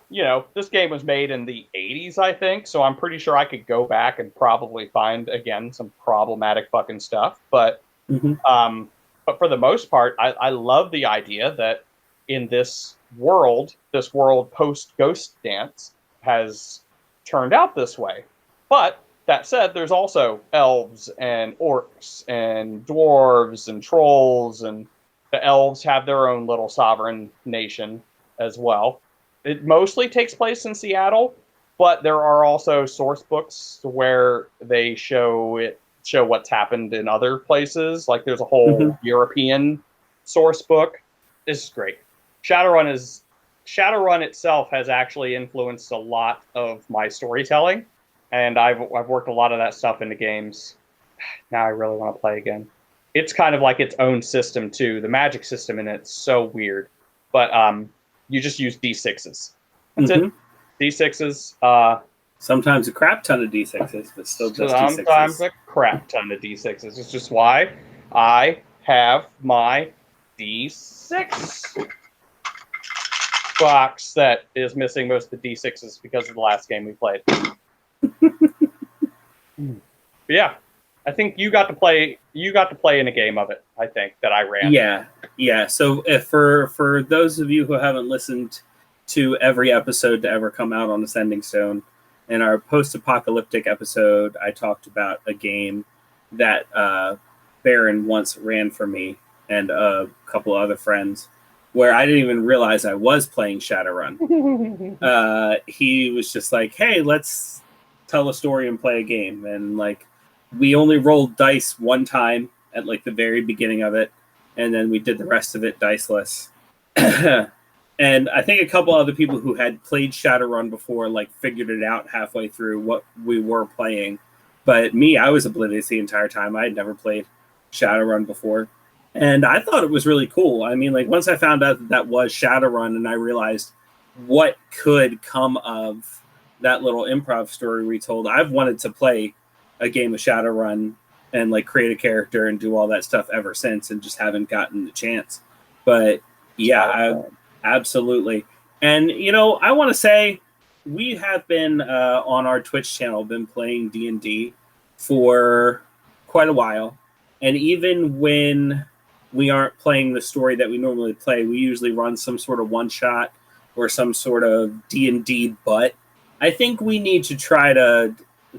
this game was made in the 80s, I think, so I'm pretty sure I could go back and probably find, again, some problematic fucking stuff. But for the most part, I love the idea that in this world post-Ghost Dance has turned out this way. But that said, there's also elves and orcs and dwarves and trolls, and the elves have their own little sovereign nation as well. It mostly takes place in Seattle, but there are also source books where they show what's happened in other places. Like there's a whole European source book. This is great. Shadowrun itself has actually influenced a lot of my storytelling, and I've worked a lot of that stuff into games. Now I really want to play again. It's kind of like its own system too. The magic system in it's so weird, but you just use D6s. That's it. D6s. Sometimes a crap ton of D6s, but still just D6s. Sometimes a crap ton of D6s. It's just why I have my D6 box that is missing most of the D6s because of the last game we played. But yeah, I think you got to play in a game of it. I think that I ran. Yeah. So if for those of you who haven't listened to every episode to ever come out on Ascending Stone, in our post-apocalyptic episode, I talked about a game that Baron once ran for me and a couple other friends, where I didn't even realize I was playing Shadowrun. He was just like, "Hey, let's tell a story and play a game," and like we only rolled dice one time at like the very beginning of it, and then we did the rest of it diceless. And I think a couple other people who had played Shadowrun before like figured it out halfway through what we were playing. But me, I was oblivious the entire time. I had never played Shadowrun before. And I thought it was really cool. I mean, like once I found out that was Shadowrun and I realized what could come of that little improv story we told, I've wanted to play a game of Shadowrun and like create a character and do all that stuff ever since, and just haven't gotten the chance. But yeah, absolutely. And you know, I want to say we have been on our Twitch channel been playing D&D for quite a while, and even when we aren't playing the story that we normally play, we usually run some sort of one shot or some sort of D&D. But I think we need to try to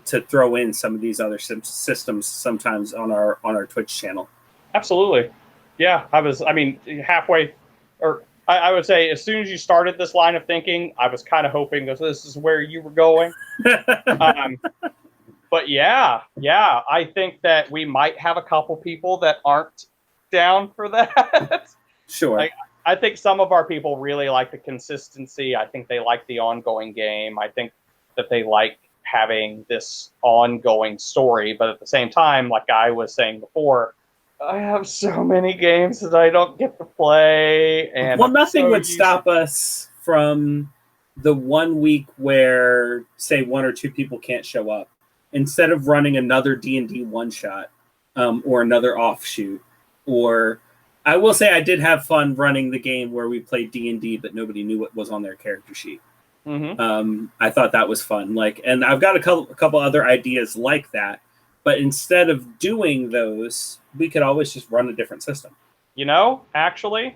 throw in some of these other systems sometimes on our Twitch channel. Absolutely. Yeah, I mean, halfway, or I would say as soon as you started this line of thinking, I was kind of hoping that this is where you were going. But yeah, I think that we might have a couple people that aren't down for that. Sure. I think some of our people really like the consistency. I think they like the ongoing game. I think that they like having this ongoing story. But at the same time, like I was saying before, I have so many games that I don't get to play. And well, nothing would stop us from the 1 week where, say, one or two people can't show up. Instead of running another D&D one-shot or another offshoot. Or I will say I did have fun running the game where we played D&D, but nobody knew what was on their character sheet. Mm-hmm. I thought that was fun. And I've got a couple other ideas like that. But instead of doing those, we could always just run a different system. You know, actually,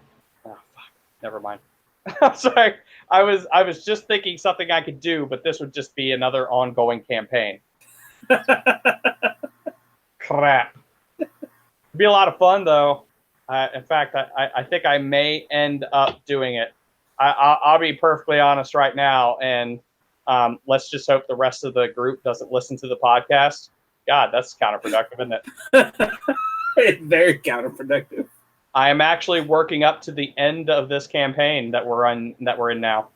never mind. I'm sorry. I was just thinking something I could do, but this would just be another ongoing campaign. Crap. It'd be a lot of fun, though. In fact, I think I may end up doing it. I'll be perfectly honest right now, and let's just hope the rest of the group doesn't listen to the podcast. God, that's counterproductive, isn't it? It's very counterproductive. I am actually working up to the end of this campaign that we're in now.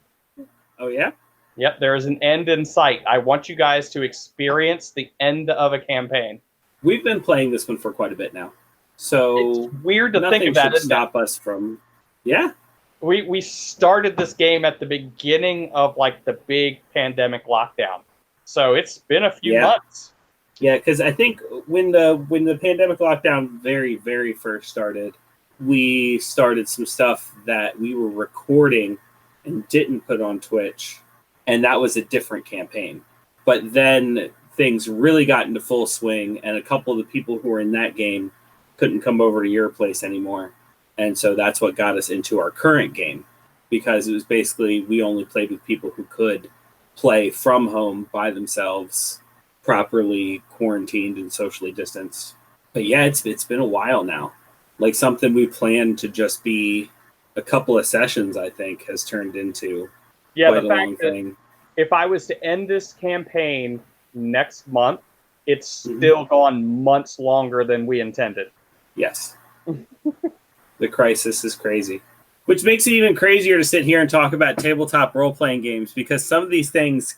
Oh yeah? Yep, there is an end in sight. I want you guys to experience the end of a campaign. We've been playing this one for quite a bit now, so it's weird to think of that. Nothing should stop us from. Yeah. We started this game at the beginning of like the big pandemic lockdown, so it's been a few months. Yeah, because I think when the pandemic lockdown very, very first started, we started some stuff that we were recording and didn't put on Twitch, and that was a different campaign. But then things really got into full swing, and a couple of the people who were in that game couldn't come over to your place anymore. And so that's what got us into our current game, because it was basically we only played with people who could play from home by themselves, properly quarantined and socially distanced. But yeah, it's been a while now. Like something we planned to just be a couple of sessions, I think, has turned into quite a long thing. If I was to end this campaign next month, it's still gone months longer than we intended. Yes. The crisis is crazy. Which makes it even crazier to sit here and talk about tabletop role-playing games, because some of these things,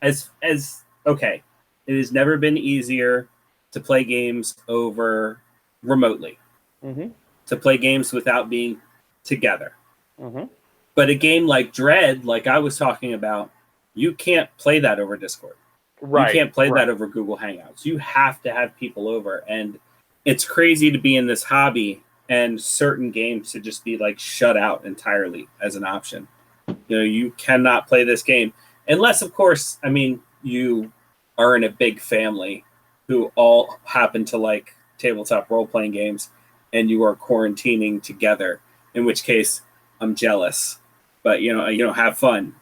okay, it has never been easier to play games over remotely. To play games without being together. But a game like Dread, like I was talking about, you can't play that over Discord. Right. You can't play that over Google Hangouts. You have to have people over. And it's crazy to be in this hobby and certain games to just be like shut out entirely as an option. You cannot play this game unless, of course, I mean, you are in a big family who all happen to like tabletop role-playing games and you are quarantining together, in which case I'm jealous. But have fun.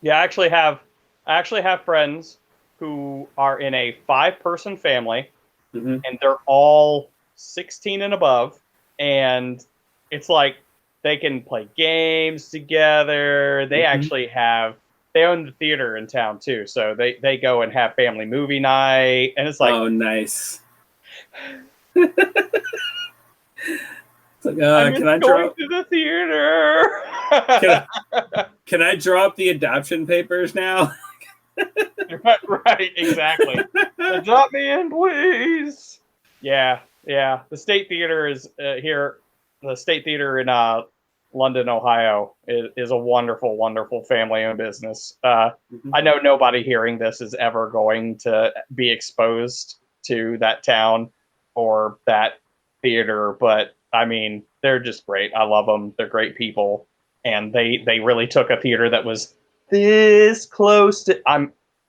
Yeah, I actually have friends who are in a 5-person family, and they're all 16 and above, and it's like they can play games together. They actually they own the theater in town too, so they go and have family movie night, and it's like, oh, nice. It's like, can I drop to the theater? Can I drop the adoption papers now? Right, exactly. Drop me in, please. Yeah. The State Theater is here. The State Theater in London, Ohio, is a wonderful, wonderful family-owned business. I know nobody hearing this is ever going to be exposed to that town or that theater, but I mean, they're just great. I love them. They're great people, and they really took a theater that was this close to.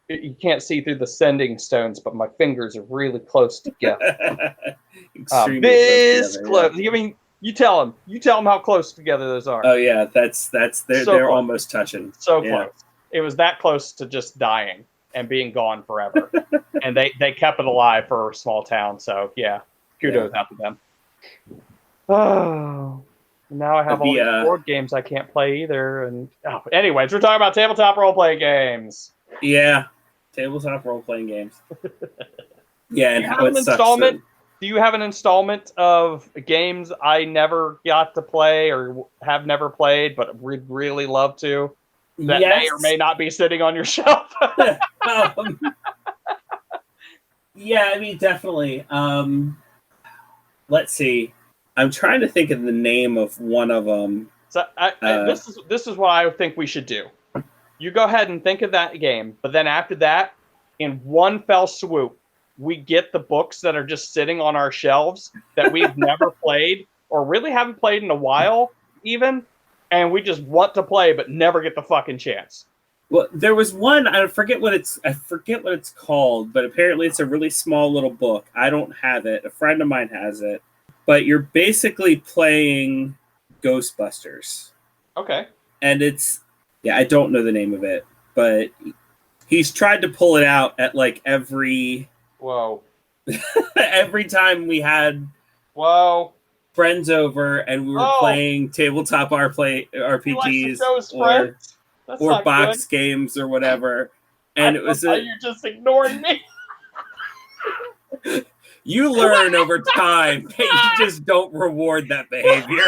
You can't see through the sending stones, but my fingers are really close together. This close. Yeah. I mean, you tell them how close together those are. Oh yeah, they're almost touching. So close. It was that close to just dying and being gone forever. And they kept it alive for a small town. So yeah, kudos out to them. Oh, now I have all these board games I can't play either. And anyways, we're talking about tabletop role-playing games. Yeah, tabletop role-playing games. Yeah, and how it sucks. Do you have an installment of games I never got to play or have never played, but would really love to? That may or may not be sitting on your shelf. Yeah, I mean, definitely. Let's see. I'm trying to think of the name of one of them. So this is what I think we should do. You go ahead and think of that game, but then after that, in one fell swoop, we get the books that are just sitting on our shelves that we've never played or really haven't played in a while, even, and we just want to play but never get the fucking chance. Well, there was one, I forget what it's called, but apparently it's a really small little book. I don't have it. A friend of mine has it. But you're basically playing Ghostbusters. Okay. And I don't know the name of it, but he's tried to pull it out at like every time we had friends over and we were playing tabletop RPGs or box games or whatever. And it was you're just ignoring me. You learn over time that you just don't reward that behavior.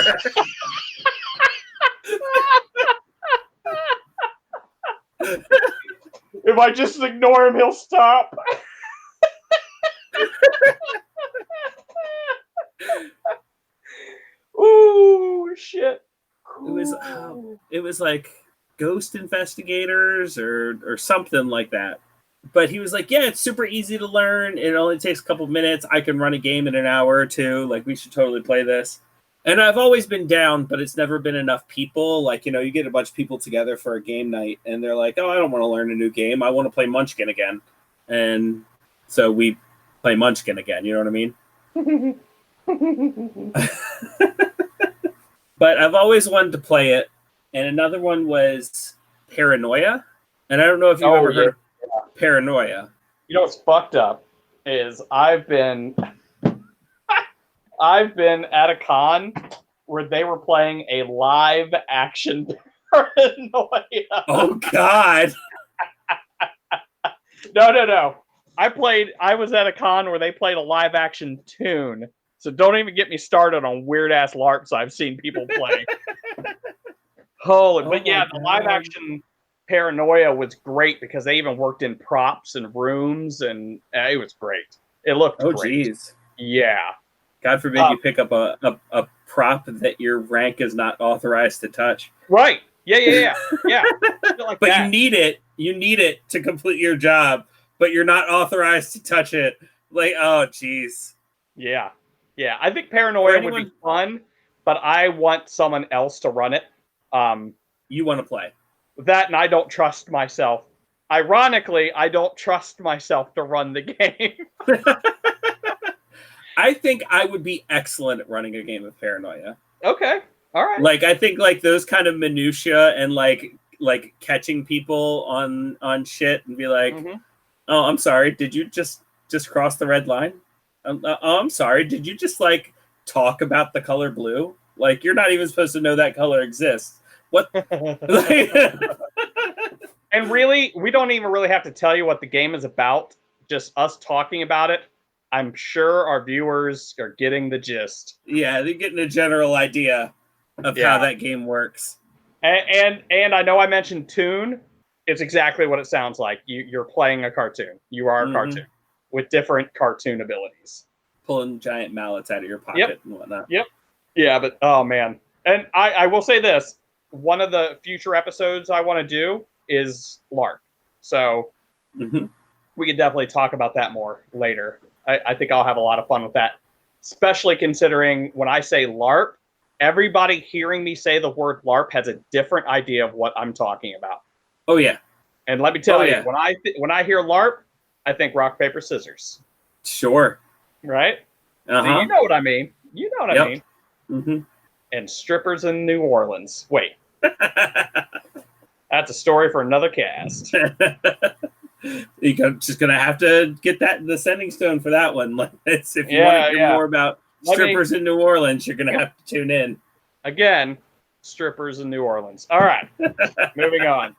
If I just ignore him, he'll stop. Ooh, shit. It was like Ghost Investigators or something like that. But he was like, yeah, it's super easy to learn. It only takes a couple minutes. I can run a game in an hour or two. Like, we should totally play this. And I've always been down, but it's never been enough people. Like, you get a bunch of people together for a game night, and they're like, oh, I don't want to learn a new game. I want to play Munchkin again. And so we play Munchkin again. You know what I mean? But I've always wanted to play it. And another one was Paranoia. And I don't know if you've ever heard of Paranoia. You know what's fucked up is I've been at a con where they were playing a live action Paranoia. Oh God. No. I was at a con where they played a live action tune. So don't even get me started on weird ass LARPs I've seen people play. But yeah, the live action Paranoia was great because they even worked in props and rooms, and it was great. It looked great. Oh, geez. Yeah. God forbid you pick up a prop that your rank is not authorized to touch. Right. Yeah. Like but that. you need it to complete your job, but you're not authorized to touch it. Like, oh, geez. Yeah. Yeah, I think Paranoia would anyone- be fun, but I want someone else to run it. You want to play. That, and I don't trust myself. Ironically, I don't trust myself to run the game. I think I would be excellent at running a game of Paranoia. Okay, all right. Like I think like those kind of minutia and like catching people on shit and be like, oh, I'm sorry, did you just cross the red line? Oh, I'm sorry, did you just like talk about the color blue? Like you're not even supposed to know that color exists. What? And really, we don't even really have to tell you what the game is about. Just us talking about it. I'm sure our viewers are getting the gist. Yeah, they're getting a general idea of how that game works. And I know I mentioned Toon. It's exactly what it sounds like. You're playing a cartoon. You are a cartoon with different cartoon abilities. Pulling giant mallets out of your pocket and whatnot. Yep. Yeah, but oh man. And I will say this. One of the future episodes I want to do is LARP. So we could definitely talk about that more later. I think I'll have a lot of fun with that. Especially considering when I say LARP, everybody hearing me say the word LARP has a different idea of what I'm talking about. Oh yeah. And let me tell you, when I hear LARP, I think rock, paper, scissors. Sure. Right? So you know what I mean. You know what I mean. Mm-hmm. And strippers in New Orleans. Wait. That's a story for another cast. You're just going to have to get that the sending stone for that one. If you want to hear more about strippers in New Orleans, you're going to have to tune in. Again, strippers in New Orleans. All right. Moving on.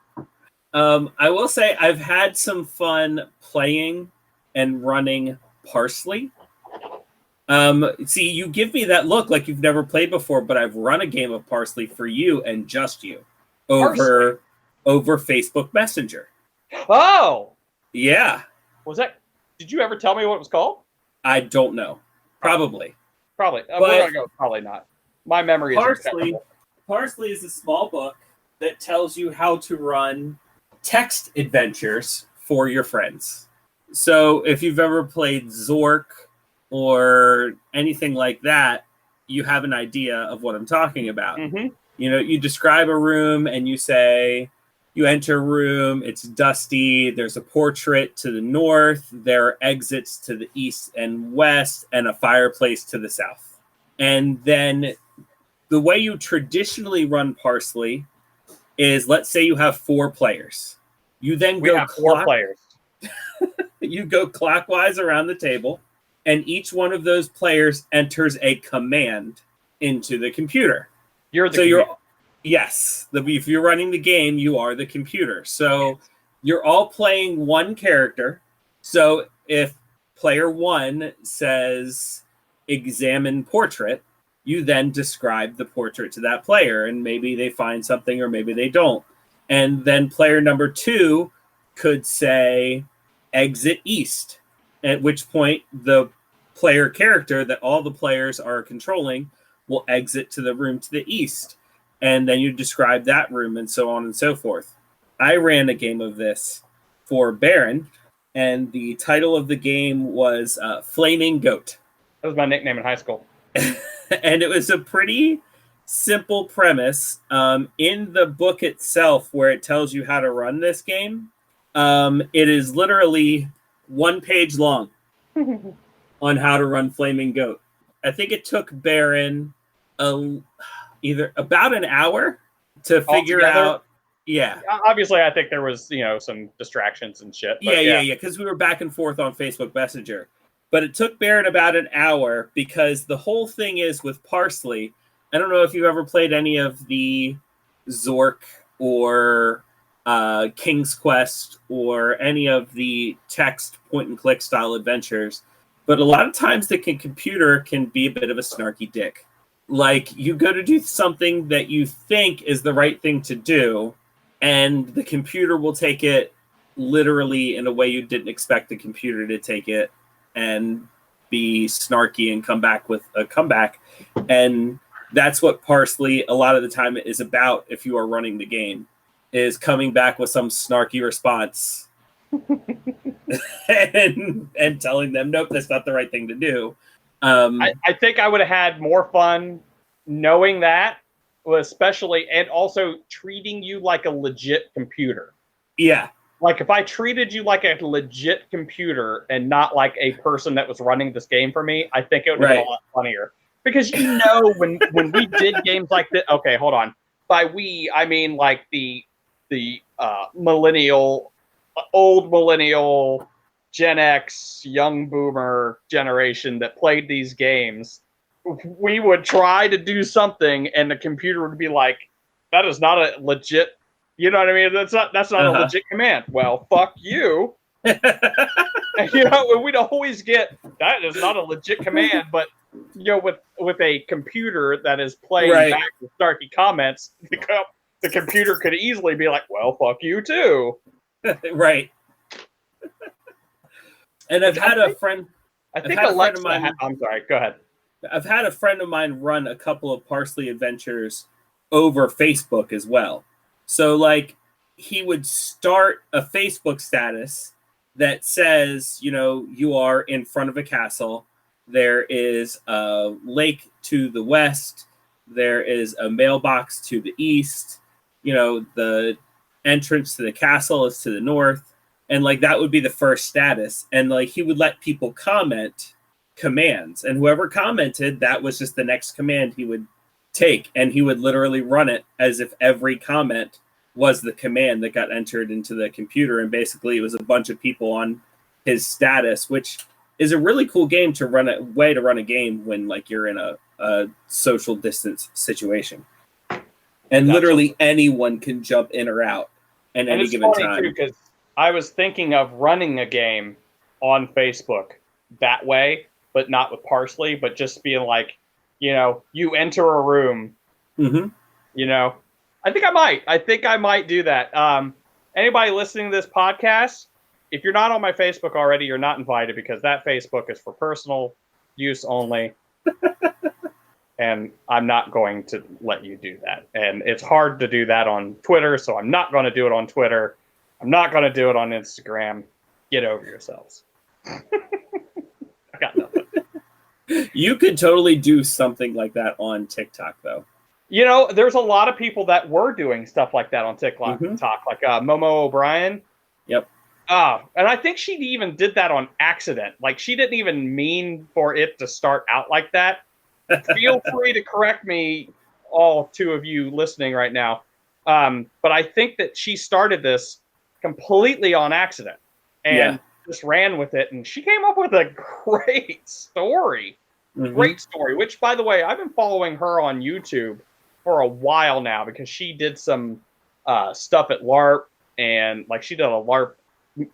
I will say I've had some fun playing and running Parsley. See, you give me that look like you've never played before, but I've run a game of Parsley for you and just you over Facebook Messenger. Oh, yeah. Was that? Did you ever tell me what it was called? I don't know. Probably. We're gonna go. Probably not. My memory is impeccable. Parsley is a small book that tells you how to run text adventures for your friends. So if you've ever played Zork or anything like that, you have an idea of what I'm talking about. You know, you describe a room and you say, you enter a room, it's dusty, there's a portrait to the north, there are exits to the east and west, and a fireplace to the south. And then the way you traditionally run Parsley is, let's say you have 4 players. You then go 4 players. You go clockwise around the table, and each one of those players enters a command into the computer. You're the computer. Yes. If you're running the game, you are the computer. So you're all playing one character. So if player 1 says examine portrait, you then describe the portrait to that player, and maybe they find something or maybe they don't. And then player number 2 could say exit east, at which point the player character that all the players are controlling will exit to the room to the east. And then you describe that room and so on and so forth. I ran a game of this for Baron, and the title of the game was Flaming Goat. That was my nickname in high school. And it was a pretty simple premise. In the book itself, where it tells you how to run this game, it is literally 1 page long on how to run Flaming Goat. I think it took Baron either about an hour to figure out. Yeah. Obviously, I think there was, some distractions and shit. Yeah. Because we were back and forth on Facebook Messenger. But it took Baron about an hour because the whole thing is with Parsley. I don't know if you've ever played any of the Zork or King's Quest or any of the text point-and-click style adventures. But a lot of times the computer can be a bit of a snarky dick. Like, you go to do something that you think is the right thing to do, and the computer will take it literally in a way you didn't expect the computer to take it, and be snarky and come back with a comeback. And that's what Parsley, a lot of the time, is about if you are running the game, is coming back with some snarky response and telling them, nope, that's not the right thing to do. I think I would have had more fun knowing that, especially, and also treating you like a legit computer. Yeah. Like if I treated you like a legit computer and not like a person that was running this game for me, I think it would have been a lot funnier. Because when we did games like this, okay, hold on. By we, I mean like the millennial, old millennial, Gen X, young boomer generation that played these games. We would try to do something, and the computer would be like, "That is not a legit." You know what I mean? That's not a legit command. Well, fuck you. And, we'd always get that is not a legit command, but with a computer that is playing back the snarky comments, the computer could easily be like, "Well, fuck you too." Right. And I've had a friend. I think Alexa. I'm sorry. Go ahead. I've had a friend of mine run a couple of Parsley adventures over Facebook as well. So, like, he would start a Facebook status that says, you are in front of a castle. There is a lake to the west. There is a mailbox to the east. The entrance to the castle is to the north. And, like, that would be the first status. And, like, he would let people comment commands. And whoever commented, that was just the next command he would take. And he would literally run it as if every comment was the command that got entered into the computer. And basically it was a bunch of people on his status, which is a really cool to run a game when, like, you're in a social distance situation. And literally anyone can jump in or out at any given time. Too, because I was thinking of running a game on Facebook that way, but not with Parsley, but just being like, you enter a room, I think I might do that. Anybody listening to this podcast, if you're not on my Facebook already, you're not invited, because that Facebook is for personal use only. And I'm not going to let you do that. And it's hard to do that on Twitter, so I'm not going to do it on Twitter. I'm not going to do it on Instagram. Get over yourselves. I got nothing. You could totally do something like that on TikTok, though. There's a lot of people that were doing stuff like that on TikTok, like Momo O'Brien. Yep. And I think she even did that on accident. Like, she didn't even mean for it to start out like that. Feel free to correct me, all two of you listening right now. But I think that she started this completely on accident and just ran with it. And she came up with a great story. Great story, which, by the way, I've been following her on YouTube for a while now, because she did some stuff at LARP, and like she did a LARP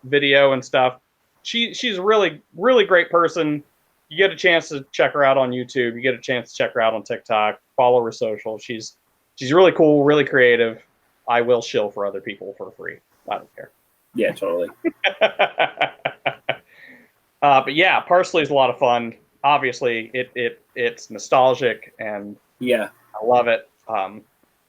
video and stuff. She's a really, really great person. You get a chance to check her out on YouTube. You get a chance to check her out on TikTok. Follow her social. She's really cool, really creative. I will shill for other people for free. I don't care. Yeah, totally. But yeah, Parsley's a lot of fun. Obviously, it's nostalgic, and I love it. I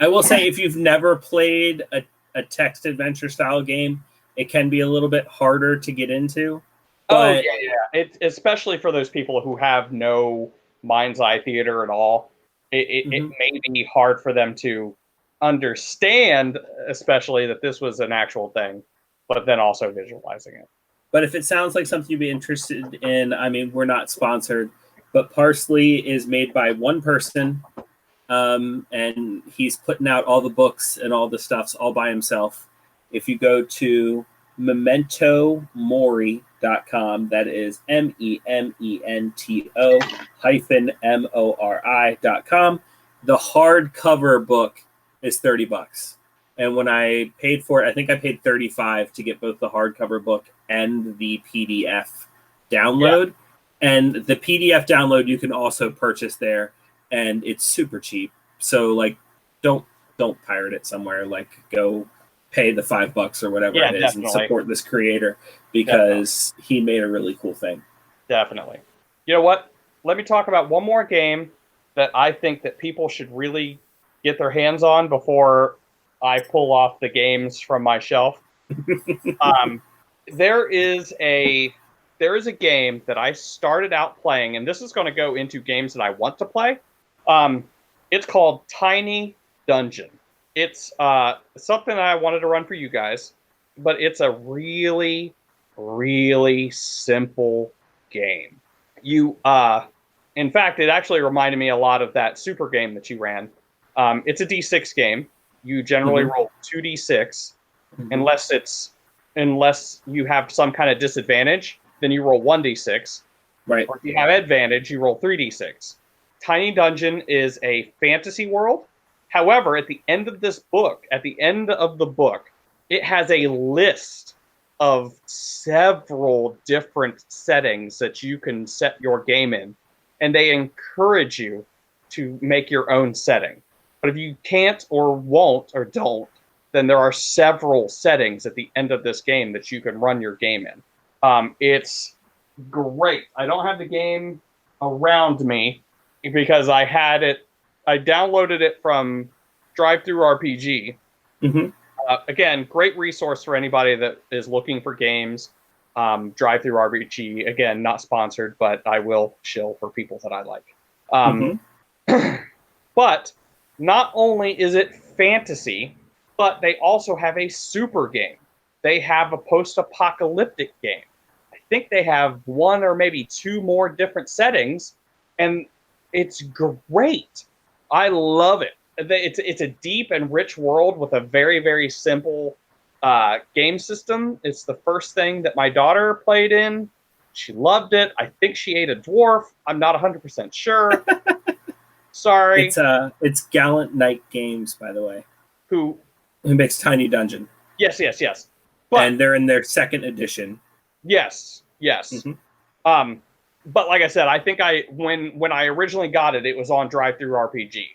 will say, if you've never played a text adventure style game, it can be a little bit harder to get into. But It's especially for those people who have no mind's eye theater at all. It may be hard for them to understand, especially that this was an actual thing, but then also visualizing it. But if it sounds like something you'd be interested in, I mean, we're not sponsored, but Parsley is made by one person, and he's putting out all the books and all the stuffs all by himself. If you go to mementomori.com, that is MEMENTO-MORI.com, the hardcover book is $30. And when I paid for it, I think I paid $35 to get both the hardcover book and the PDF download. Yeah. And the PDF download you can also purchase there, and it's super cheap. So, like, don't pirate it somewhere. Like, go pay the $5 or whatever it is and support this creator, because he made a really cool thing. Definitely. You know what? Let me talk about one more game that I think that people should really get their hands on before I pull off the games from my shelf. There's there is a game that I started out playing, and this is going to go into games that I want to play. It's called Tiny Dungeon. It's something that I wanted to run for you guys, but it's a really, really simple game. You, in fact, it actually reminded me a lot of that super game that you ran. It's a D6 game. You generally roll 2d6, unless you have some kind of disadvantage, then you roll 1d6. Right. Or if you have advantage, you roll 3d6. Tiny Dungeon is a fantasy world. However, at the end of the book, it has a list of several different settings that you can set your game in, and they encourage you to make your own setting. But if you can't or won't or don't, then there are several settings at the end of this game that you can run your game in. It's great. I don't have the game around me because I downloaded it from Drive-Thru RPG. Again, great resource for anybody that is looking for games. Drive-Thru RPG, again, not sponsored, but I will shill for people that I like. But not only is it fantasy, but they also have a super game. They have a post-apocalyptic game. I think they have one or maybe two more different settings, and it's great. I love it. It's a deep and rich world with a very, very simple game system. It's the first thing that my daughter played in. She loved it. I think she ate a dwarf. I'm not 100% sure. Sorry. It's Gallant Knight Games, by the way. Who makes Tiny Dungeon. Yes. But, and they're in their second edition. Yes. But like I said, I think when I originally got it, it was on Drive-Thru RPG.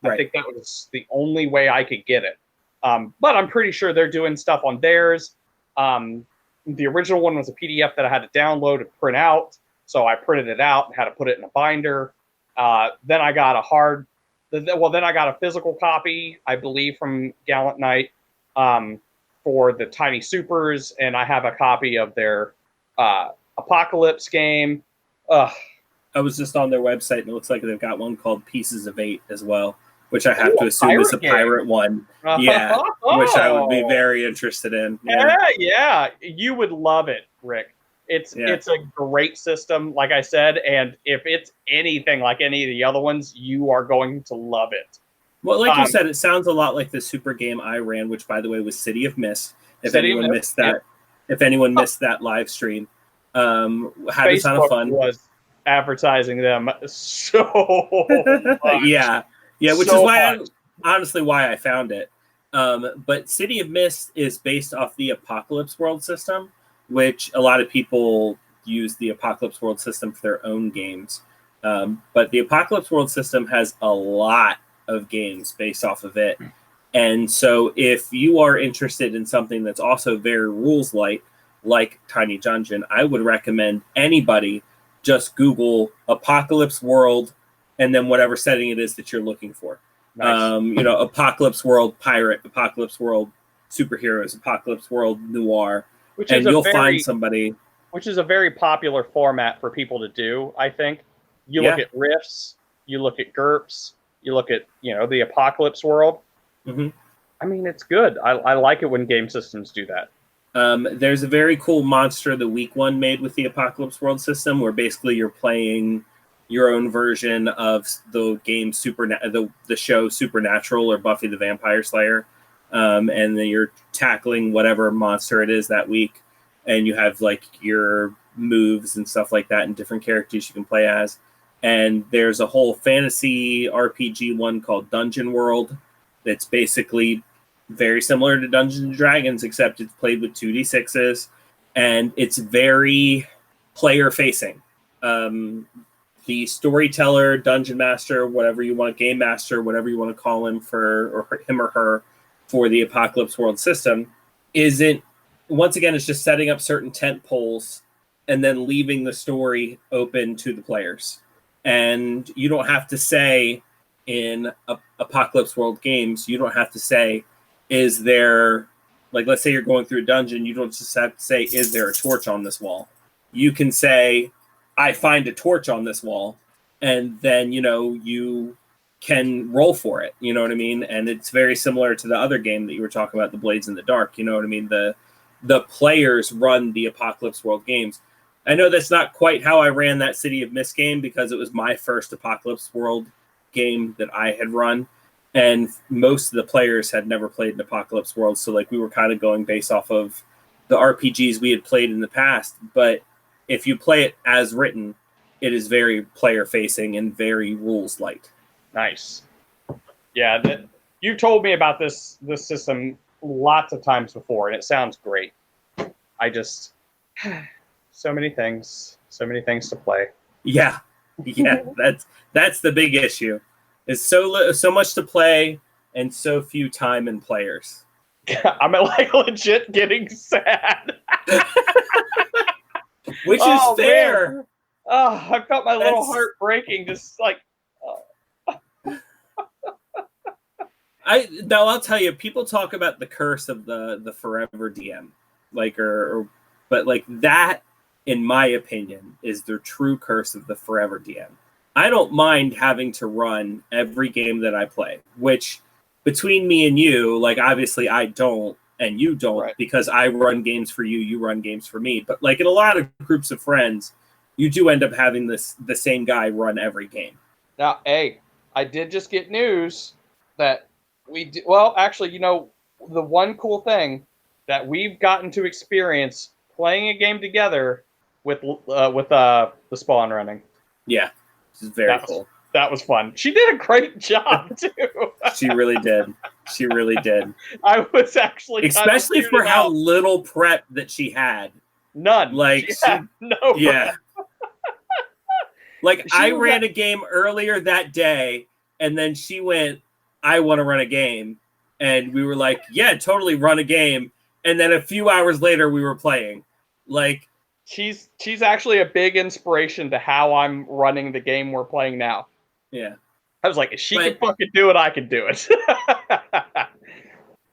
I think that was the only way I could get it. But I'm pretty sure they're doing stuff on theirs. The original one was a PDF that I had to download and print out. So I printed it out and had to put it in a binder. Then I got a physical copy, I believe, from Gallant Knight for the Tiny Supers, and I have a copy of their Apocalypse game. I was just on their website, and it looks like they've got one called Pieces of 8 as well, which I have to assume is a pirate one. Yeah, which I would be very interested in. Yeah. You would love it, Rick. It's a great system, like I said, and if it's anything like any of the other ones, you are going to love it. Well, like you said, it sounds a lot like the super game I ran, which, by the way, was City of Mist. If anyone missed that live stream, had a ton of fun. Was advertising them so much. yeah, which is why honestly why I found it. But City of Mist is based off the Apocalypse World system, which a lot of people use the Apocalypse World system for their own games. But the Apocalypse World system has a lot of games based off of it. And so if you are interested in something that's also very rules light, like Tiny Dungeon, I would recommend anybody just Google Apocalypse World and then whatever setting it is that you're looking for. Nice. Apocalypse World Pirate, Apocalypse World Superheroes, Apocalypse World Noir. You'll find somebody. Which is a very popular format for people to do, I think. You look at Rifts, you look at GURPS, you look at, the Apocalypse World. I mean, it's good. I like it when game systems do that. There's a very cool Monster of the Week one made with the Apocalypse World system, where basically you're playing your own version of the game the show Supernatural or Buffy the Vampire Slayer, and then you're tackling whatever monster it is that week, and you have like your moves and stuff like that, and different characters you can play as. And there's a whole fantasy RPG one called Dungeon World that's basically very similar to Dungeons and Dragons, except it's played with 2d6s, and it's very player facing. The storyteller, dungeon master, whatever you want, game master, whatever you want to call him or her for the Apocalypse World system, once again, it's just setting up certain tent poles and then leaving the story open to the players. And you don't have to say in Apocalypse World games, you don't have to say, is there, like, let's say you're going through a dungeon, you don't just have to say, is there a torch on this wall? you can say, I find a torch on this wall, and then, you can roll for it. You know what I mean? And it's very similar to the other game that you were talking about, the Blades in the Dark. You know what I mean? The players run the Apocalypse World games. I know that's not quite how I ran that City of Mist game, because it was my first Apocalypse World game that I had run. And most of the players had never played an Apocalypse World. So like we were kind of going based off of the RPGs we had played in the past. But if you play it as written, it is very player facing and very rules light. Nice. Yeah, you told me about this system lots of times before, and it sounds great. I just so many things to play. Yeah, that's the big issue. Is so much to play and so few time and players. I'm like legit getting sad. Which is fair. Man. Oh, I felt my little heart breaking, just like. I'll tell you, people talk about the curse of the forever DM, but like that, in my opinion, is the true curse of the forever DM. I don't mind having to run every game that I play, which between me and you, like obviously I don't and you don't, right, because I run games for you, you run games for me. But like in a lot of groups of friends, you do end up having the same guy run every game. Now, hey, I did just get news that well, actually, the one cool thing that we've gotten to experience playing a game together with the spawn running. Yeah, this is very cool. That was fun. She did a great job too. She really did. She really did. I was actually especially for how little prep that she had. None. Like no. Yeah. Like I ran a game earlier that day, and then she went, I want to run a game. And we were like, yeah, totally run a game. And then a few hours later we were playing. Like she's actually a big inspiration to how I'm running the game we're playing now. Yeah. I was like, if she can fucking do it, I can do it.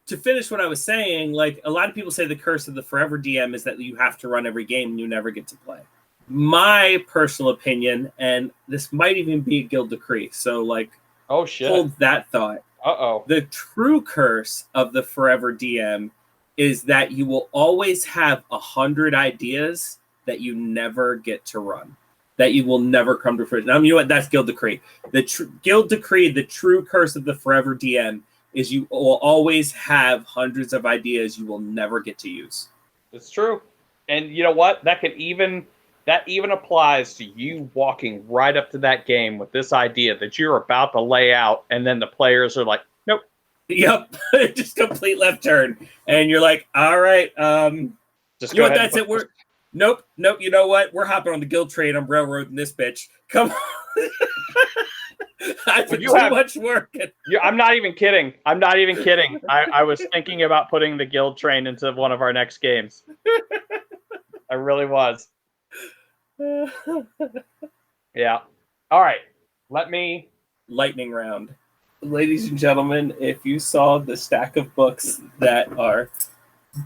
To finish what I was saying, like a lot of people say the curse of the forever DM is that you have to run every game and you never get to play. My personal opinion, and this might even be a guild decree, so like, oh shit, hold that thought. Uh-oh. The true curse of the forever DM is that you will always have 100 ideas that you never get to run, that you will never come to fruition. You know what? That's guild decree. The guild decree, the true curse of the forever DM is you will always have hundreds of ideas you will never get to use. It's true. And you know what? That even applies to you walking right up to that game with this idea that you're about to lay out, and then the players are like, nope. Yep. Just complete left turn. And you're like, all right, just you know what, that's it. Nope. You know what? We're hopping on the guild train. I'm railroading this bitch. Come on. I put too much work. I'm not even kidding. I was thinking about putting the guild train into one of our next games. I really was. Yeah. All right. Lightning round. Ladies and gentlemen, if you saw the stack of books that our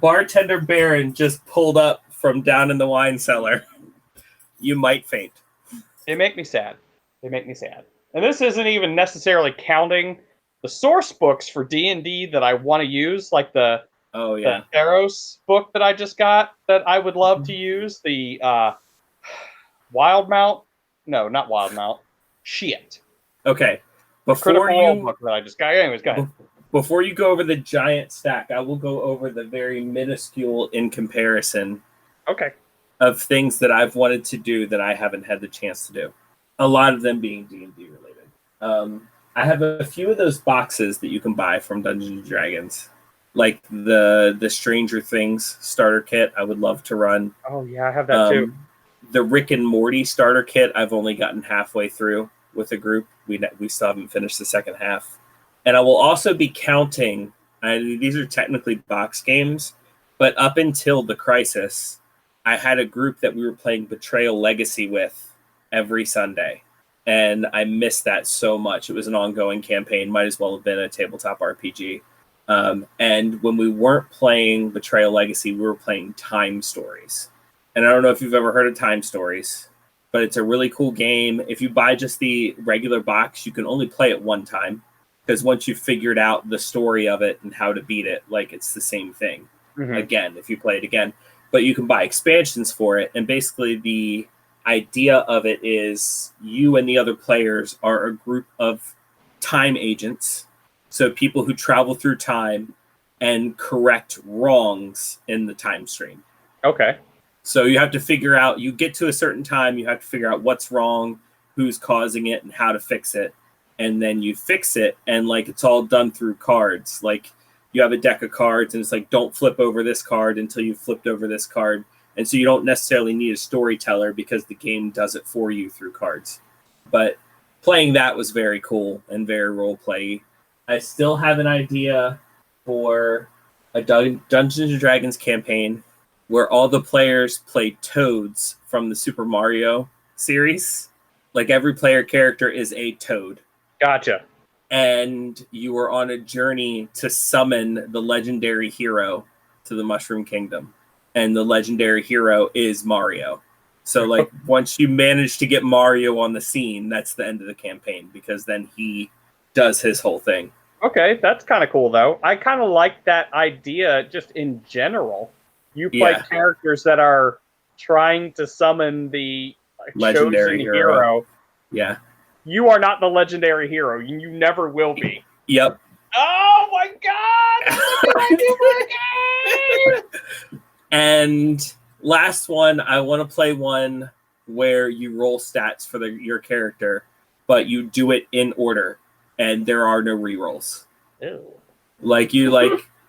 bartender Baron just pulled up from down in the wine cellar, you might faint. They make me sad. And this isn't even necessarily counting the source books for D&D that I want to use, like the Theros book that I just got that I would love to use. The Wildmount? No, not Wildmount. Shit. Okay. Before you book that I just got. Anyways, go ahead. Before you go over the giant stack, I will go over the very minuscule in comparison. Okay. Of things that I've wanted to do that I haven't had the chance to do. A lot of them being D&D related. I have a few of those boxes that you can buy from Dungeons & Dragons. Like the Stranger Things starter kit, I would love to run. Oh, yeah, I have that too. The Rick and Morty starter kit, I've only gotten halfway through with a group. We still haven't finished the second half. And I will also be counting, these are technically box games, but up until the Crisis, I had a group that we were playing Betrayal Legacy with every Sunday. And I missed that so much. It was an ongoing campaign, might as well have been a tabletop RPG. And when we weren't playing Betrayal Legacy, we were playing Time Stories. and I don't know if you've ever heard of Time Stories, but it's a really cool game. If you buy just the regular box, you can only play it one time, because once you've figured out the story of it and how to beat it, like it's the same thing again if you play it again. But you can buy expansions for it, and basically the idea of it is you and the other players are a group of time agents, so people who travel through time and correct wrongs in the time stream. Okay. So you have to figure out, you get to a certain time, you have to figure out what's wrong, who's causing it, and how to fix it. And then you fix it, and like it's all done through cards. Like you have a deck of cards, and it's like, don't flip over this card until you've flipped over this card. And so you don't necessarily need a storyteller because the game does it for you through cards. But playing that was very cool and very role play. I still have an idea for a Dungeons and Dragons campaign where all the players play Toads from the Super Mario series. Like every player character is a Toad. Gotcha. And you are on a journey to summon the legendary hero to the Mushroom Kingdom. And the legendary hero is Mario. So like once you manage to get Mario on the scene, that's the end of the campaign, because then he does his whole thing. Okay, that's kind of cool though. I kind of like that idea just in general. You play characters that are trying to summon the legendary chosen hero. Yeah. You are not the legendary hero. You never will be. Yep. Oh my god! That's a good idea for a game! And last one, I want to play one where you roll stats for your character, but you do it in order, and there are no rerolls. Ew.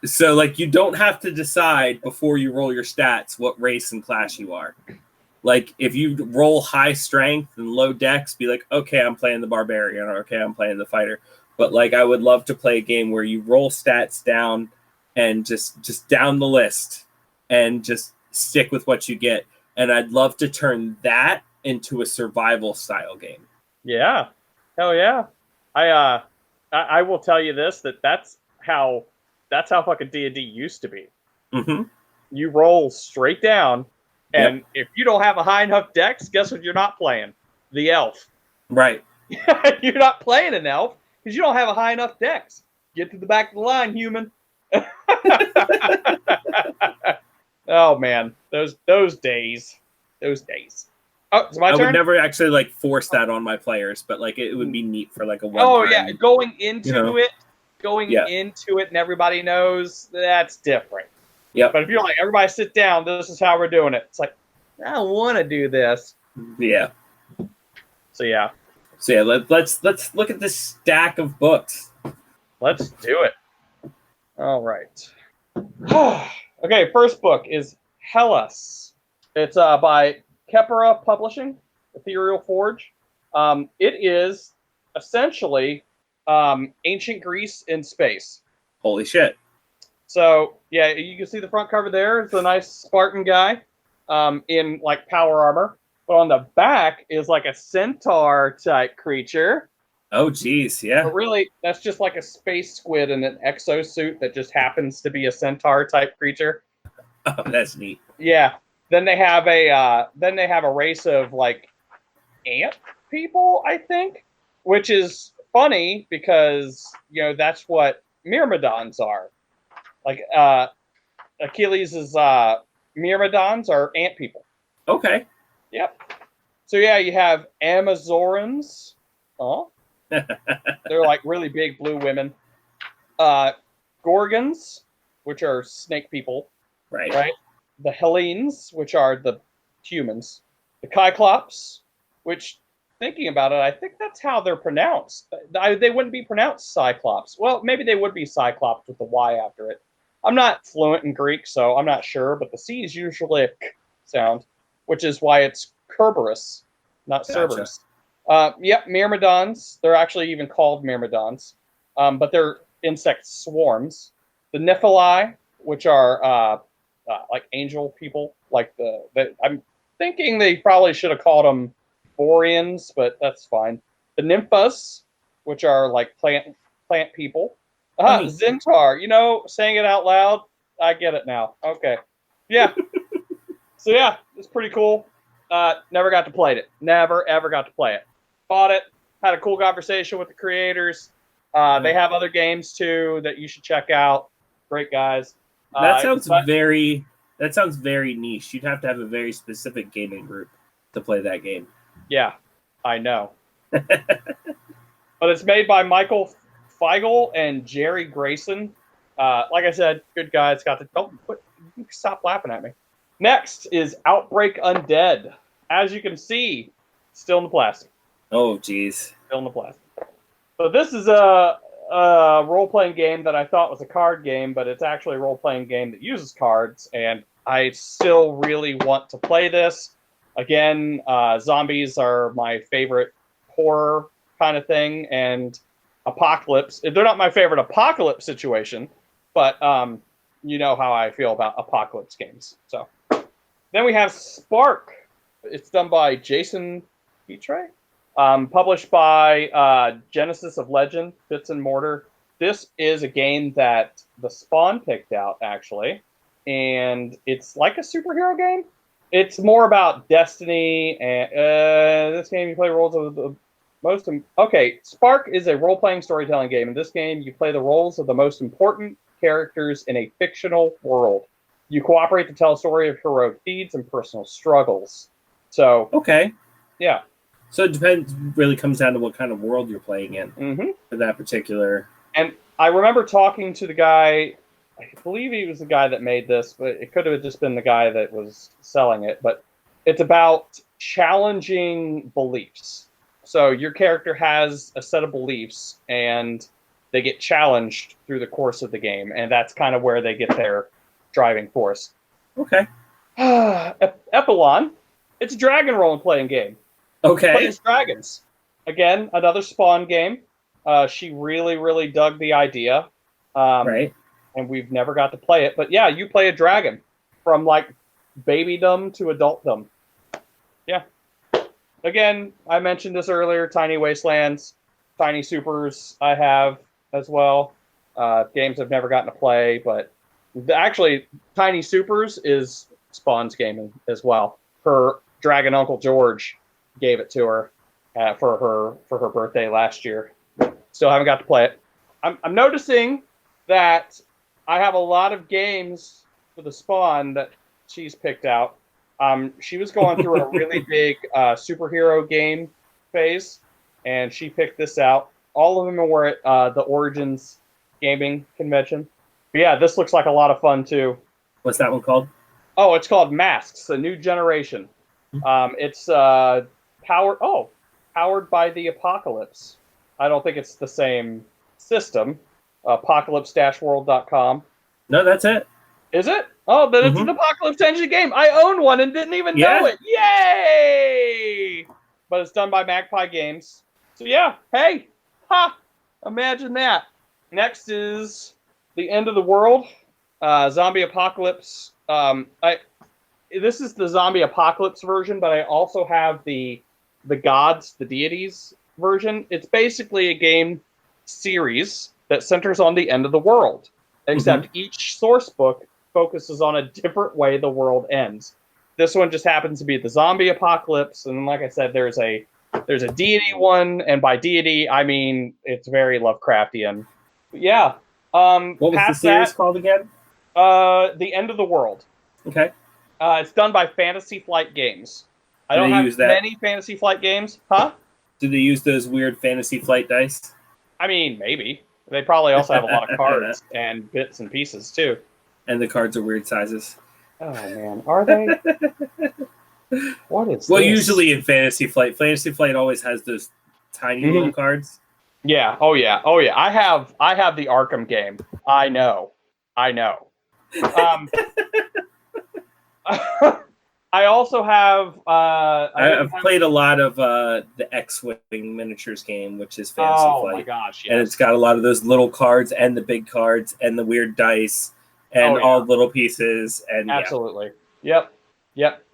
So you don't have to decide before you roll your stats what race and class you are. Like if you roll high strength and low dex, be like, okay, I'm playing the barbarian, or okay, I'm playing the fighter. But like I would love to play a game where you roll stats down and just down the list and just stick with what you get. And I'd love to turn that into a survival style game. Yeah. Hell yeah. I will tell you this, that's how fucking D&D used to be. Mm-hmm. You roll straight down, and if you don't have a high enough dex, guess what you're not playing? The elf. Right. You're not playing an elf because you don't have a high enough dex. Get to the back of the line, human. Oh man, those days. Those days. Oh, it's my turn? I would never actually like force that on my players, but like it would be neat for like a one. Oh yeah, going into it, and everybody knows, that's different. Yeah. But if you're like, everybody sit down, this is how we're doing it. It's like, I don't want to do this. Yeah. So yeah. Let's look at this stack of books. Let's do it. All right. Okay, first book is Hellas. It's by Kepera Publishing, Ethereal Forge. It is essentially ancient Greece in space. Holy shit. So, yeah, you can see the front cover there. It's a nice Spartan guy in, like, power armor. But on the back is, like, a centaur-type creature. Oh, geez, yeah. But really, that's just like a space squid in an exosuit that just happens to be a centaur-type creature. Oh, that's neat. Yeah. Then they have a race of, like, ant people, I think, which is funny because, you know, that's what myrmidons are. Like, Achilles' myrmidons are ant people. Okay. Yep. So, yeah, you have Amazorans. Oh. They're, like, really big blue women. Gorgons, which are snake people. Right. The Hellenes, which are the humans. The Cyclops, which, thinking about it, I think that's how they're pronounced. They wouldn't be pronounced Cyclops. Well, maybe they would be Cyclops with the Y after it. I'm not fluent in Greek, so I'm not sure, but the C is usually a K sound, which is why it's Kerberos, not Cerberus. Yep, myrmidons. They're actually even called myrmidons, but they're insect swarms. The Nephili, which are like angel people, like I'm thinking they probably should have called them Boreans, but that's fine. The Nymphas, which are like plant people. Zentaur, saying it out loud, I get it now. Okay. Yeah. So yeah, it's pretty cool. Never got to play it. Never ever got to play it. Bought it. Had a cool conversation with the creators. They have other games too that you should check out. Great guys. That sounds very niche. You'd have to have a very specific gaming group to play that game. Yeah, I know. But it's made by Michael Feigl and Jerry Grayson. Like I said, good guys. Stop laughing at me. Next is Outbreak Undead. As you can see, still in the plastic. Oh, geez. Still in the plastic. So this is a role-playing game that I thought was a card game, but it's actually a role-playing game that uses cards, and I still really want to play this. Again, zombies are my favorite horror kind of thing, and apocalypse. They're not my favorite apocalypse situation, but you know how I feel about apocalypse games. So then we have Spark. It's done by Jason Petre. Published by Genesis of Legend, Bits and Mortar. This is a game that the Spawn picked out, actually, and it's like a superhero game. It's more about destiny, and this game you play roles of the most. Okay, Spark is a role-playing storytelling game. In this game, you play the roles of the most important characters in a fictional world. You cooperate to tell a story of heroic deeds and personal struggles. So, okay, yeah. So it depends. Really comes down to what kind of world you're playing in for that particular. And I remember talking to the guy. I believe he was the guy that made this, but it could have just been the guy that was selling it. But it's about challenging beliefs. So your character has a set of beliefs, and they get challenged through the course of the game, and that's kind of where they get their driving force. Okay. Epilon. It's a dragon role-playing game. Okay. Plays dragons. Again, another Spawn game. She really, really dug the idea. Right. And we've never got to play it. But yeah, you play a dragon from like babydom to adultdom. Yeah. Again, I mentioned this earlier, Tiny Wastelands, Tiny Supers I have as well. Games I've never gotten to play, but actually Tiny Supers is Spawn's game as well. Her dragon Uncle George gave it to her for her birthday last year. Still haven't got to play it. I'm noticing that I have a lot of games for the Spawn that she's picked out. She was going through a really big superhero game phase, and she picked this out. All of them were at the Origins gaming convention. But yeah, this looks like a lot of fun too. What's that one called? Oh, it's called Masks: A New Generation. It's powered by the Apocalypse. I don't think it's the same system. Apocalypse-world.com. No, that's it. Is it? Oh, then it's an Apocalypse Engine game. I own one and didn't even know it. Yay! But it's done by Magpie Games. So yeah, hey, imagine that. Next is The End of the World, Zombie Apocalypse. This is the Zombie Apocalypse version, but I also have the gods, the deities version. It's basically a game series that centers on the end of the world, except each source book focuses on a different way the world ends. This one just happens to be the zombie apocalypse, and like I said, there's a deity one, and by deity I mean it's very Lovecraftian. But yeah. What was the series called again? The End of the World. Okay. It's done by Fantasy Flight Games. I don't have many Fantasy Flight games. Huh? Do they use those weird Fantasy Flight dice? I mean, maybe. They probably also have a lot of cards and bits and pieces, too. And the cards are weird sizes. Oh, man. Are they? What is Well, this? usually in Fantasy Flight always has those tiny little cards. Yeah. Oh, yeah. Oh, yeah. I have the Arkham game. I know. I also have. I've played a lot of the X-Wing miniatures game, which is Fantasy Flight. Oh my gosh! Yes. And it's got a lot of those little cards and the big cards and the weird dice and all little pieces. And absolutely, yep.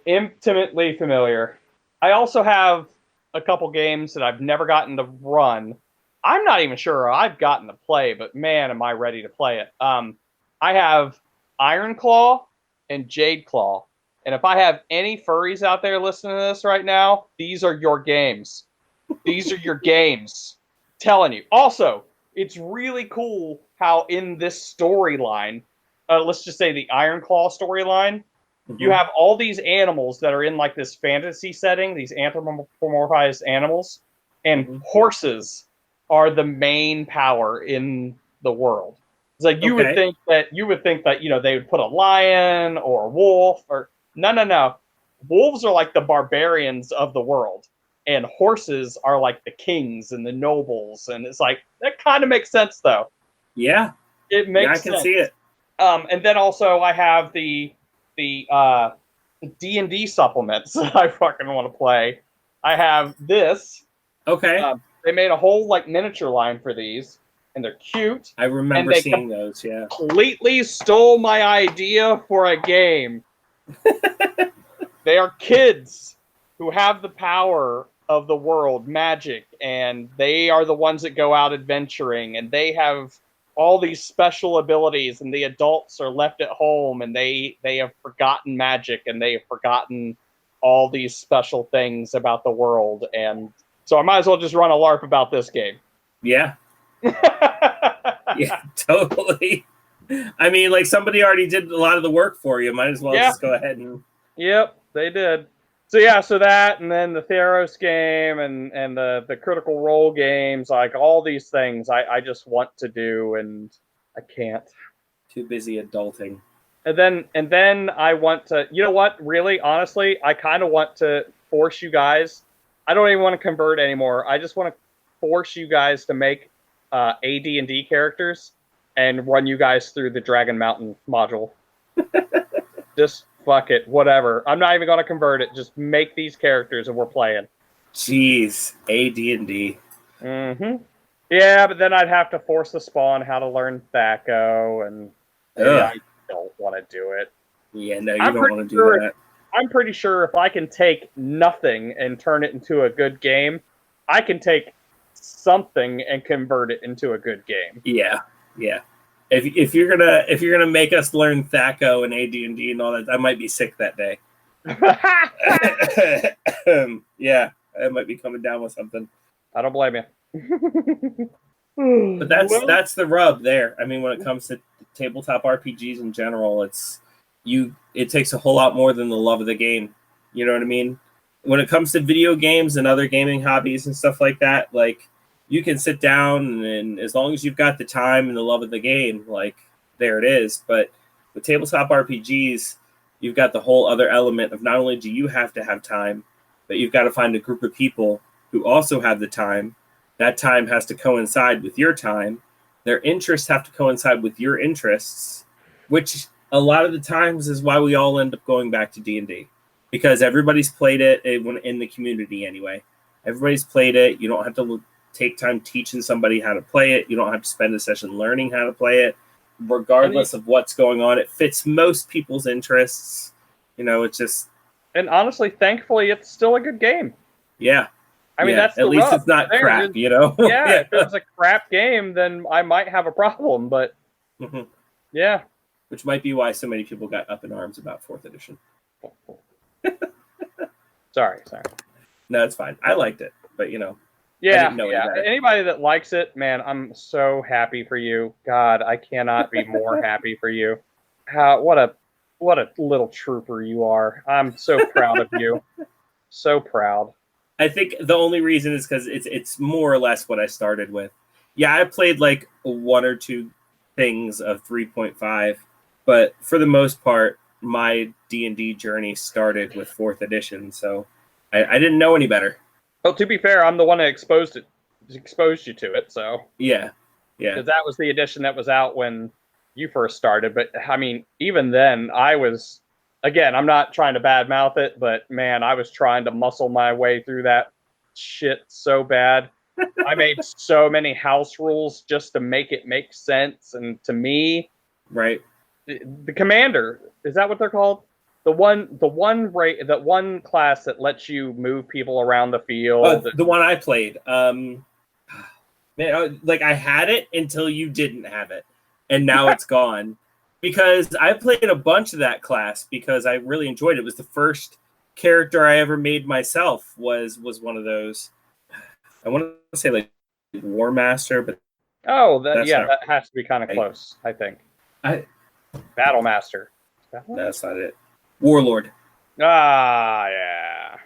Intimately familiar. I also have a couple games that I've never gotten to run. I'm not even sure I've gotten to play, but man, am I ready to play it. I have Iron Claw and Jade Claw. And if I have any furries out there listening to this right now, these are your games. These are your games. Telling you. Also, it's really cool how in this storyline, let's just say the Iron Claw storyline, you have all these animals that are in like this fantasy setting, these anthropomorphized animals, and horses are the main power in the world. It's like you would think that they would put a lion or a wolf or no. Wolves are like the barbarians of the world, and horses are like the kings and the nobles, and it's like that kind of makes sense though. Yeah, it makes I can sense. see it. And then also I have the D&D supplements that I fucking want to play. I have this. Okay. They made a whole like miniature line for these, and they're cute. I remember seeing those. Yeah. Completely stole my idea for a game. They are kids who have the power of the world, magic, and they are the ones that go out adventuring, and they have all these special abilities, and the adults are left at home, and they have forgotten magic, and they have forgotten all these special things about the world. And so I might as well just run a LARP about this game. Yeah. Yeah, totally. I mean, like somebody already did a lot of the work for you. Might as well just go ahead and. Yep, they did. So yeah, so that, and then the Theros game, and the Critical Role games, like all these things, I just want to do, and I can't. Too busy adulting. And then I want to. You know what? Really, honestly, I kind of want to force you guys. I don't even want to convert anymore. I just want to force you guys to make AD&D characters and run you guys through the Dragon Mountain module. Just fuck it, whatever. I'm not even going to convert it. Just make these characters and we're playing. Jeez, AD&D. Yeah, but then I'd have to force the spawn how to learn Thaco, and I don't want to do it. Yeah, no, you don't want to do that. I'm pretty sure if I can take nothing and turn it into a good game, I can take something and convert it into a good game. Yeah. If you're gonna make us learn Thaco and AD&D and all that, I might be sick that day. Yeah, I might be coming down with something. I don't blame you. But that's the rub there. I mean, when it comes to tabletop RPGs in general, it takes a whole lot more than the love of the game. You know what I mean? When it comes to video games and other gaming hobbies and stuff like that, like you can sit down and as long as you've got the time and the love of the game, like there it is. But with tabletop RPGs, you've got the whole other element of not only do you have to have time, but you've got to find a group of people who also have the time. That time has to coincide with your time. Their interests have to coincide with your interests, which a lot of the times is why we all end up going back to D&D, because everybody's played it in the community anyway. Everybody's played it. You don't have to take time teaching somebody how to play it. You don't have to spend a session learning how to play it. Regardless of what's going on, it fits most people's interests. You know, it's just... And honestly, thankfully, it's still a good game. Yeah. I mean, that's at least it's not crap, you know? Yeah, if it was a crap game, then I might have a problem, but yeah. Which might be why so many people got up in arms about 4th edition. Sorry. No, it's fine. I liked it, but you know. Yeah. Anybody that likes it, man, I'm so happy for you. God, I cannot be more happy for you. What a little trooper you are. I'm so proud of you. So proud. I think the only reason is because it's more or less what I started with. Yeah, I played like 1 or 2 things of 3.5, but for the most part, my D&D journey started with 4th edition, so I didn't know any better. Well, to be fair, I'm the one that exposed you to it, so yeah. Because that was the edition that was out when you first started. But I mean, even then, I was, again, I'm not trying to badmouth it, but man, I was trying to muscle my way through that shit so bad. I made so many house rules just to make it make sense, and to me, right, the commander, is that what they're called? The one class that lets you move people around the field. The one I played. Man, like I had it until you didn't have it, and now it's gone. because I played a bunch of that class because I really enjoyed it. It was the first character I ever made myself. Was one of those. I want to say like War Master, but Oh, that's not that has to be kind of right. close, I think. I Battle Master. That's not it. Warlord. Ah, yeah.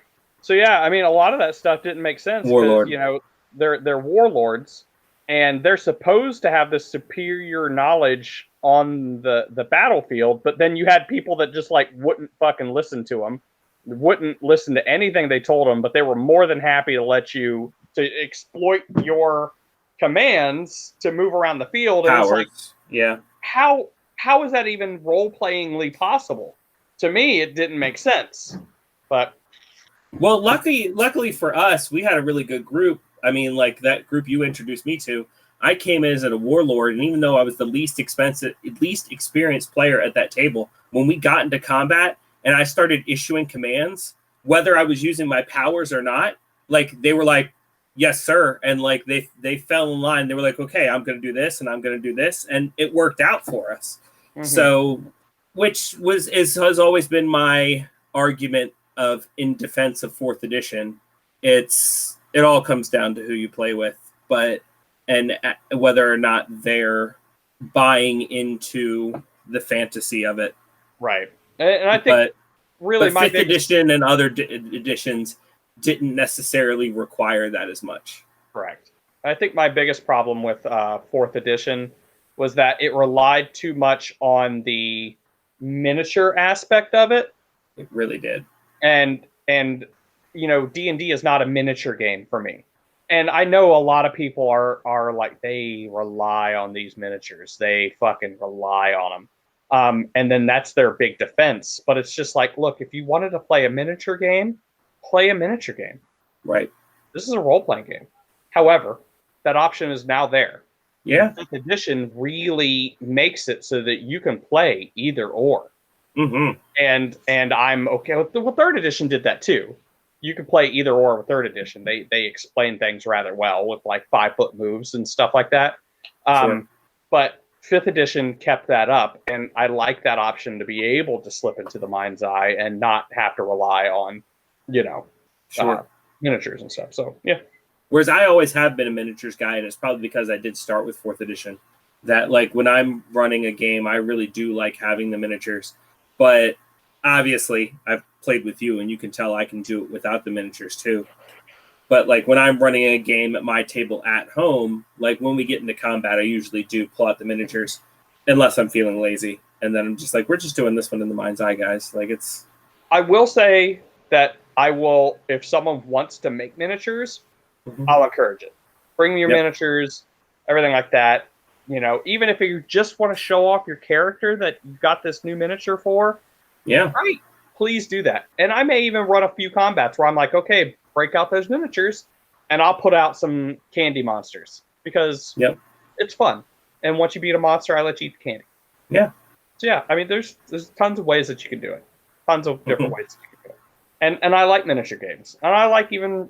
So yeah, I mean, a lot of that stuff didn't make sense because Warlord. they're warlords, and they're supposed to have this superior knowledge on the battlefield, but then you had people that just like wouldn't fucking listen to them, wouldn't listen to anything they told them, but they were more than happy to let you to exploit your commands to move around the field. And Powers. it's like, Yeah. how is that even role playingly possible? To me, it didn't make sense. But well, luckily for us, we had a really good group. I mean, like that group you introduced me to, I came in as a warlord, and even though I was the least experienced player at that table, when we got into combat and I started issuing commands, whether I was using my powers or not, like they were like, "Yes, sir," and like they fell in line. They were like, "Okay, I'm going to do this, and I'm going to do this," and it worked out for us. Mm-hmm. So, which has always been my argument of in defense of 4th edition. It all comes down to who you play with, and whether or not they're buying into the fantasy of it. Right. And I think really my 5th edition and other editions didn't necessarily require that as much. Correct. I think my biggest problem with 4th edition was that it relied too much on the miniature aspect of it. It really did. And D&D is not a miniature game for me. And I know a lot of people are like, they rely on these miniatures. They fucking rely on them. And then that's their big defense. But it's just like, look, if you wanted to play a miniature game, play a miniature game. Right. This is a role-playing game. However, that option is now there. Yeah. 5th edition really makes it so that you can play either or. Mm-hmm. And I'm okay with 3rd edition did that too. You can play either or with 3rd edition. They explain things rather well with like 5-foot moves and stuff like that. Sure. But 5th edition kept that up, and I like that option to be able to slip into the mind's eye and not have to rely on, sure. Miniatures and stuff. So yeah. Whereas I always have been a miniatures guy, and it's probably because I did start with 4th edition. That like when I'm running a game, I really do like having the miniatures. But obviously, I've played with you, and you can tell I can do it without the miniatures too. But like when I'm running a game at my table at home, like when we get into combat, I usually do pull out the miniatures, unless I'm feeling lazy. And then I'm just like, we're just doing this one in the mind's eye, guys. Like it's. I will say that I will, if someone wants to make miniatures, I'll encourage it. Bring me your miniatures, everything like that. Even if you just want to show off your character that you got this new miniature for, great. Please do that. And I may even run a few combats where I'm like, okay, break out those miniatures, and I'll put out some candy monsters because it's fun. And once you beat a monster, I let you eat the candy. Yeah. So yeah, I mean, there's tons of ways that you can do it. Tons of different ways that you can do it. And I like miniature games, and I like even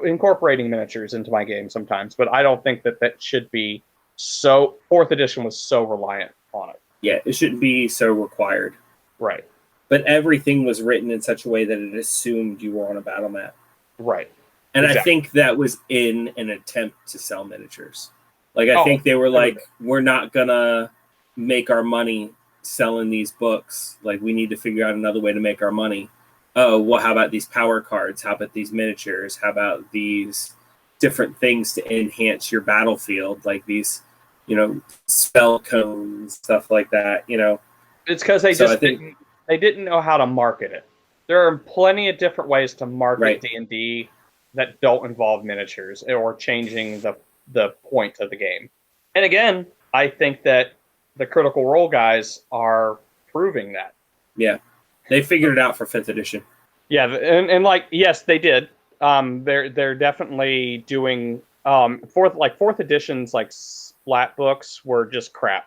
incorporating miniatures into my game sometimes. But I don't think that should be so. 4th edition was so reliant on it. Yeah, it shouldn't be so required. Right. But everything was written in such a way that it assumed you were on a battle map. Right. And exactly. I think that was in an attempt to sell miniatures. Like, I think they were like, we're not going to make our money selling these books. Like, we need to figure out another way to make our money. Oh, well, how about these power cards? How about these miniatures? How about these different things to enhance your battlefield? Like these, spell cones, stuff like that, It's because they didn't know how to market it. There are plenty of different ways to market D&D that don't involve miniatures or changing the point of the game. And again, I think that the Critical Role guys are proving that. Yeah, they figured it out for 5th edition. Yeah, and like yes, they did. They're definitely doing 4th editions like splat books were just crap.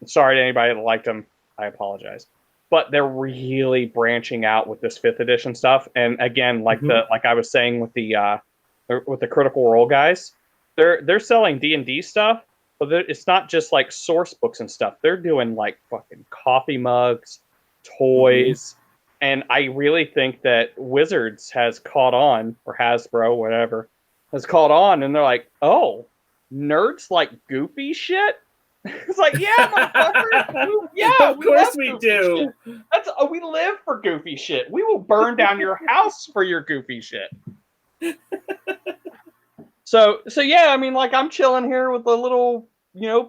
Sorry to anybody that liked them. I apologize. But they're really branching out with this 5th edition stuff. And again, like I was saying with the Critical Role guys, they're selling D&D stuff, but it's not just like source books and stuff. They're doing like fucking coffee mugs, toys, and I really think that Wizards has caught on, or Hasbro, whatever, has caught on, and they're like, oh, nerds like goofy shit. It's like, yeah, motherfucker. Yeah, of course we do. Shit. We live for goofy shit. We will burn down your house for your goofy shit. So yeah, I mean, like, I'm chilling here with a little,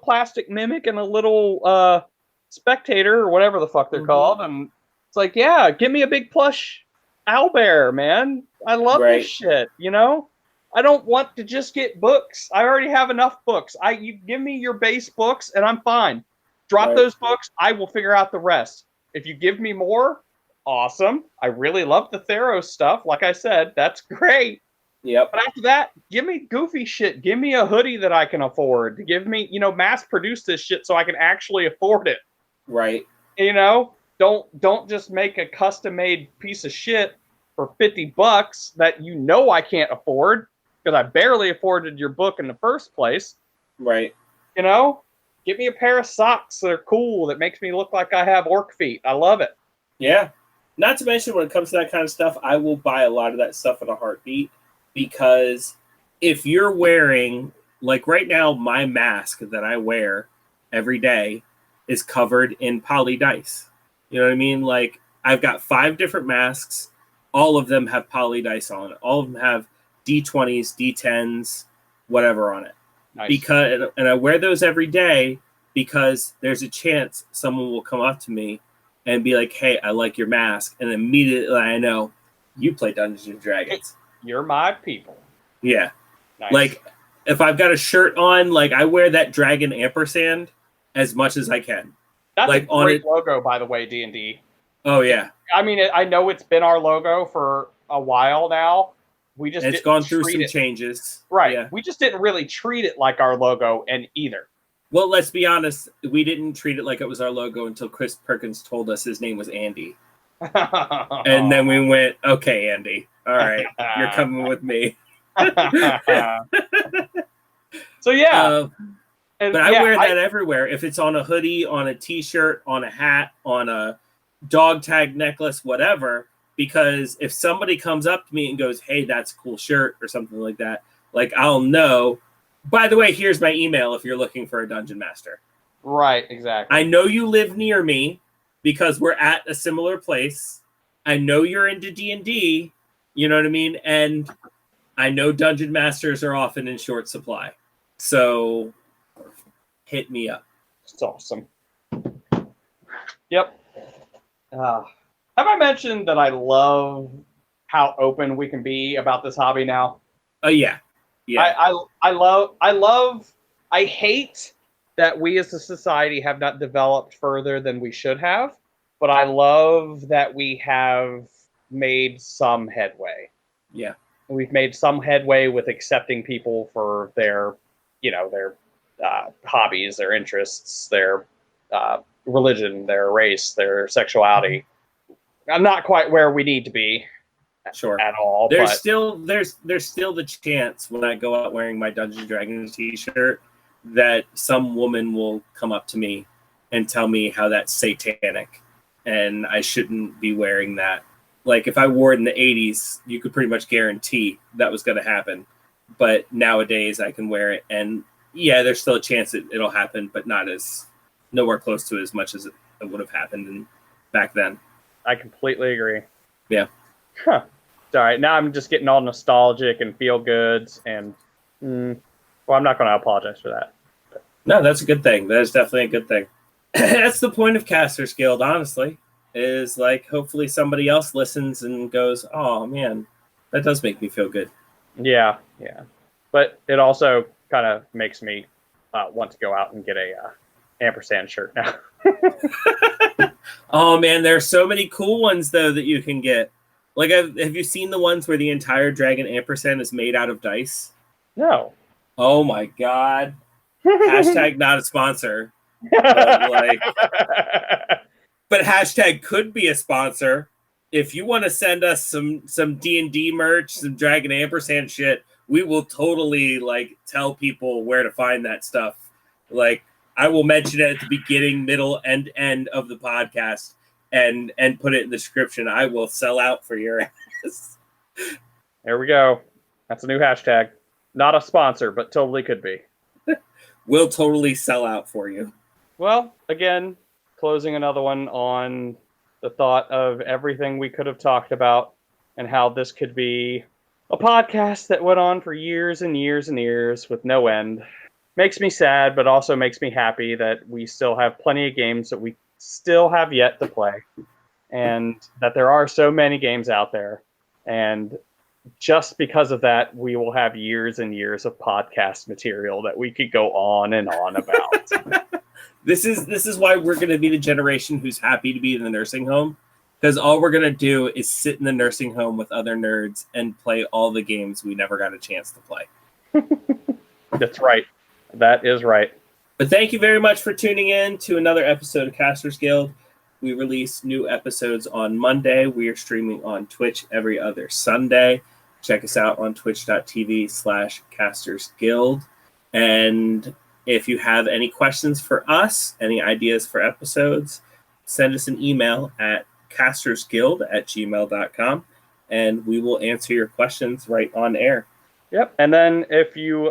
plastic mimic and a little spectator or whatever the fuck they're called, and it's like, yeah, give me a big plush owlbear, man. I love this shit. I don't want to just get books. I already have enough books. You give me your base books and I'm fine. Drop those books. I will figure out the rest. If you give me more, awesome. I really love the Theros stuff. Like I said, that's great. Yep. But after that, give me goofy shit. Give me a hoodie that I can afford. Give me, mass produce this shit so I can actually afford it. Right. Don't just make a custom made piece of shit for $50 that I can't afford. Because I barely afforded your book in the first place. Right. Get me a pair of socks that are cool, that makes me look like I have orc feet. I love it. Yeah. Not to mention, when it comes to that kind of stuff, I will buy a lot of that stuff in a heartbeat. Because if you're wearing, like right now, my mask that I wear every day is covered in poly dice. You know what I mean? Like, I've got 5 different masks. All of them have poly dice on it. All of them have D20s, D10s, whatever on it. Nice. And I wear those every day because there's a chance someone will come up to me and be like, hey, I like your mask. And immediately I know you play Dungeons and Dragons. You're my people. Yeah. Nice. Like, if I've got a shirt on, like, I wear that dragon ampersand as much as I can. That's like, a great logo, by the way, D&D. Oh, yeah. I mean, I know it's been our logo for a while now. It's gone through some changes. Right. Yeah. We just didn't really treat it like our logo either. Well, let's be honest. We didn't treat it like it was our logo until Chris Perkins told us his name was Andy. And then we went, okay, Andy. All right. You're coming with me. So, yeah. But I wear that everywhere. If it's on a hoodie, on a T-shirt, on a hat, on a dog tag necklace, whatever. Because if somebody comes up to me and goes, hey, that's a cool shirt or something like that, like, I'll know. By the way, here's my email if you're looking for a Dungeon Master. Right, exactly. I know you live near me because we're at a similar place. I know you're into D&D, you know what I mean? And I know Dungeon Masters are often in short supply. So hit me up. It's awesome. Yep. Have I mentioned that I love how open we can be about this hobby now? Oh, yeah. Yeah. I hate that we as a society have not developed further than we should have, but I love that we have made some headway. Yeah. We've made some headway with accepting people for their hobbies, their interests, their religion, their race, their sexuality. I'm not quite where we need to be, sure, at all. There's still the chance when I go out wearing my Dungeons and Dragons t-shirt that some woman will come up to me and tell me how that's satanic and I shouldn't be wearing that. Like, if I wore it in the 80s, you could pretty much guarantee that was going to happen. But nowadays I can wear it, and yeah, there's still a chance it'll happen, but nowhere close to as much as it would have happened back then. I completely agree. Yeah. Huh. It's all right. Now I'm just getting all nostalgic and feel goods, and I'm not going to apologize for that. No, that's a good thing. That is definitely a good thing. That's the point of Casters Guild, honestly, is like, hopefully somebody else listens and goes, oh man, that does make me feel good. Yeah. But it also kind of makes me want to go out and get a ampersand shirt now. Oh man, there are so many cool ones though that you can get. Like, have you seen the ones where the entire dragon ampersand is made out of dice? No. Oh my god. Hashtag not a sponsor. But hashtag could be a sponsor. If you want to send us some D&D merch, some dragon ampersand shit, we will totally tell people where to find that stuff. Like, I will mention it at the beginning, middle, and end of the podcast, and put it in the description. I will sell out for your ass. There we go. That's a new hashtag. Not a sponsor, but totally could be. We'll totally sell out for you. Well, again, closing another one on the thought of everything we could have talked about and how this could be a podcast that went on for years and years and years with no end. Makes me sad, but also makes me happy that we still have plenty of games that we still have yet to play, and that there are so many games out there. And just because of that, we will have years and years of podcast material that we could go on and on about. This is why we're going to be the generation who's happy to be in the nursing home, because all we're going to do is sit in the nursing home with other nerds and play all the games we never got a chance to play. That's right. That is right. But thank you very much for tuning in to another episode of Casters Guild. We release new episodes on Monday. We are streaming on Twitch every other Sunday. Check us out on twitch.tv/castersguild. And if you have any questions for us, any ideas for episodes, send us an email at castersguild@gmail.com, and we will answer your questions right on air. Yep. And then if you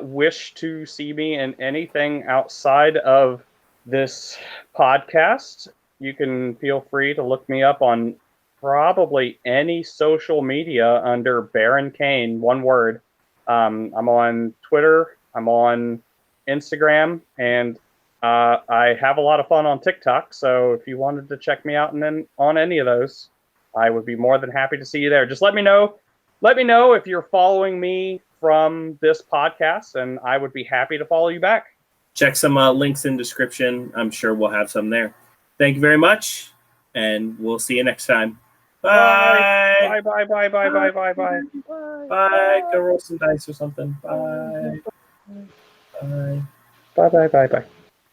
wish to see me in anything outside of this podcast, you can feel free to look me up on probably any social media under Baron Kane, one word. I'm on Twitter, I'm on Instagram, and I have a lot of fun on TikTok. So if you wanted to check me out and then on any of those, I would be more than happy to see you there. Just let me know. Let me know if you're following me from this podcast, and I would be happy to follow you back. Check some links in description. I'm sure we'll have some there. Thank you very much, and we'll see you next time. Bye. Bye. Bye. Bye. Bye. Go roll some dice or something. Bye. Bye. Bye.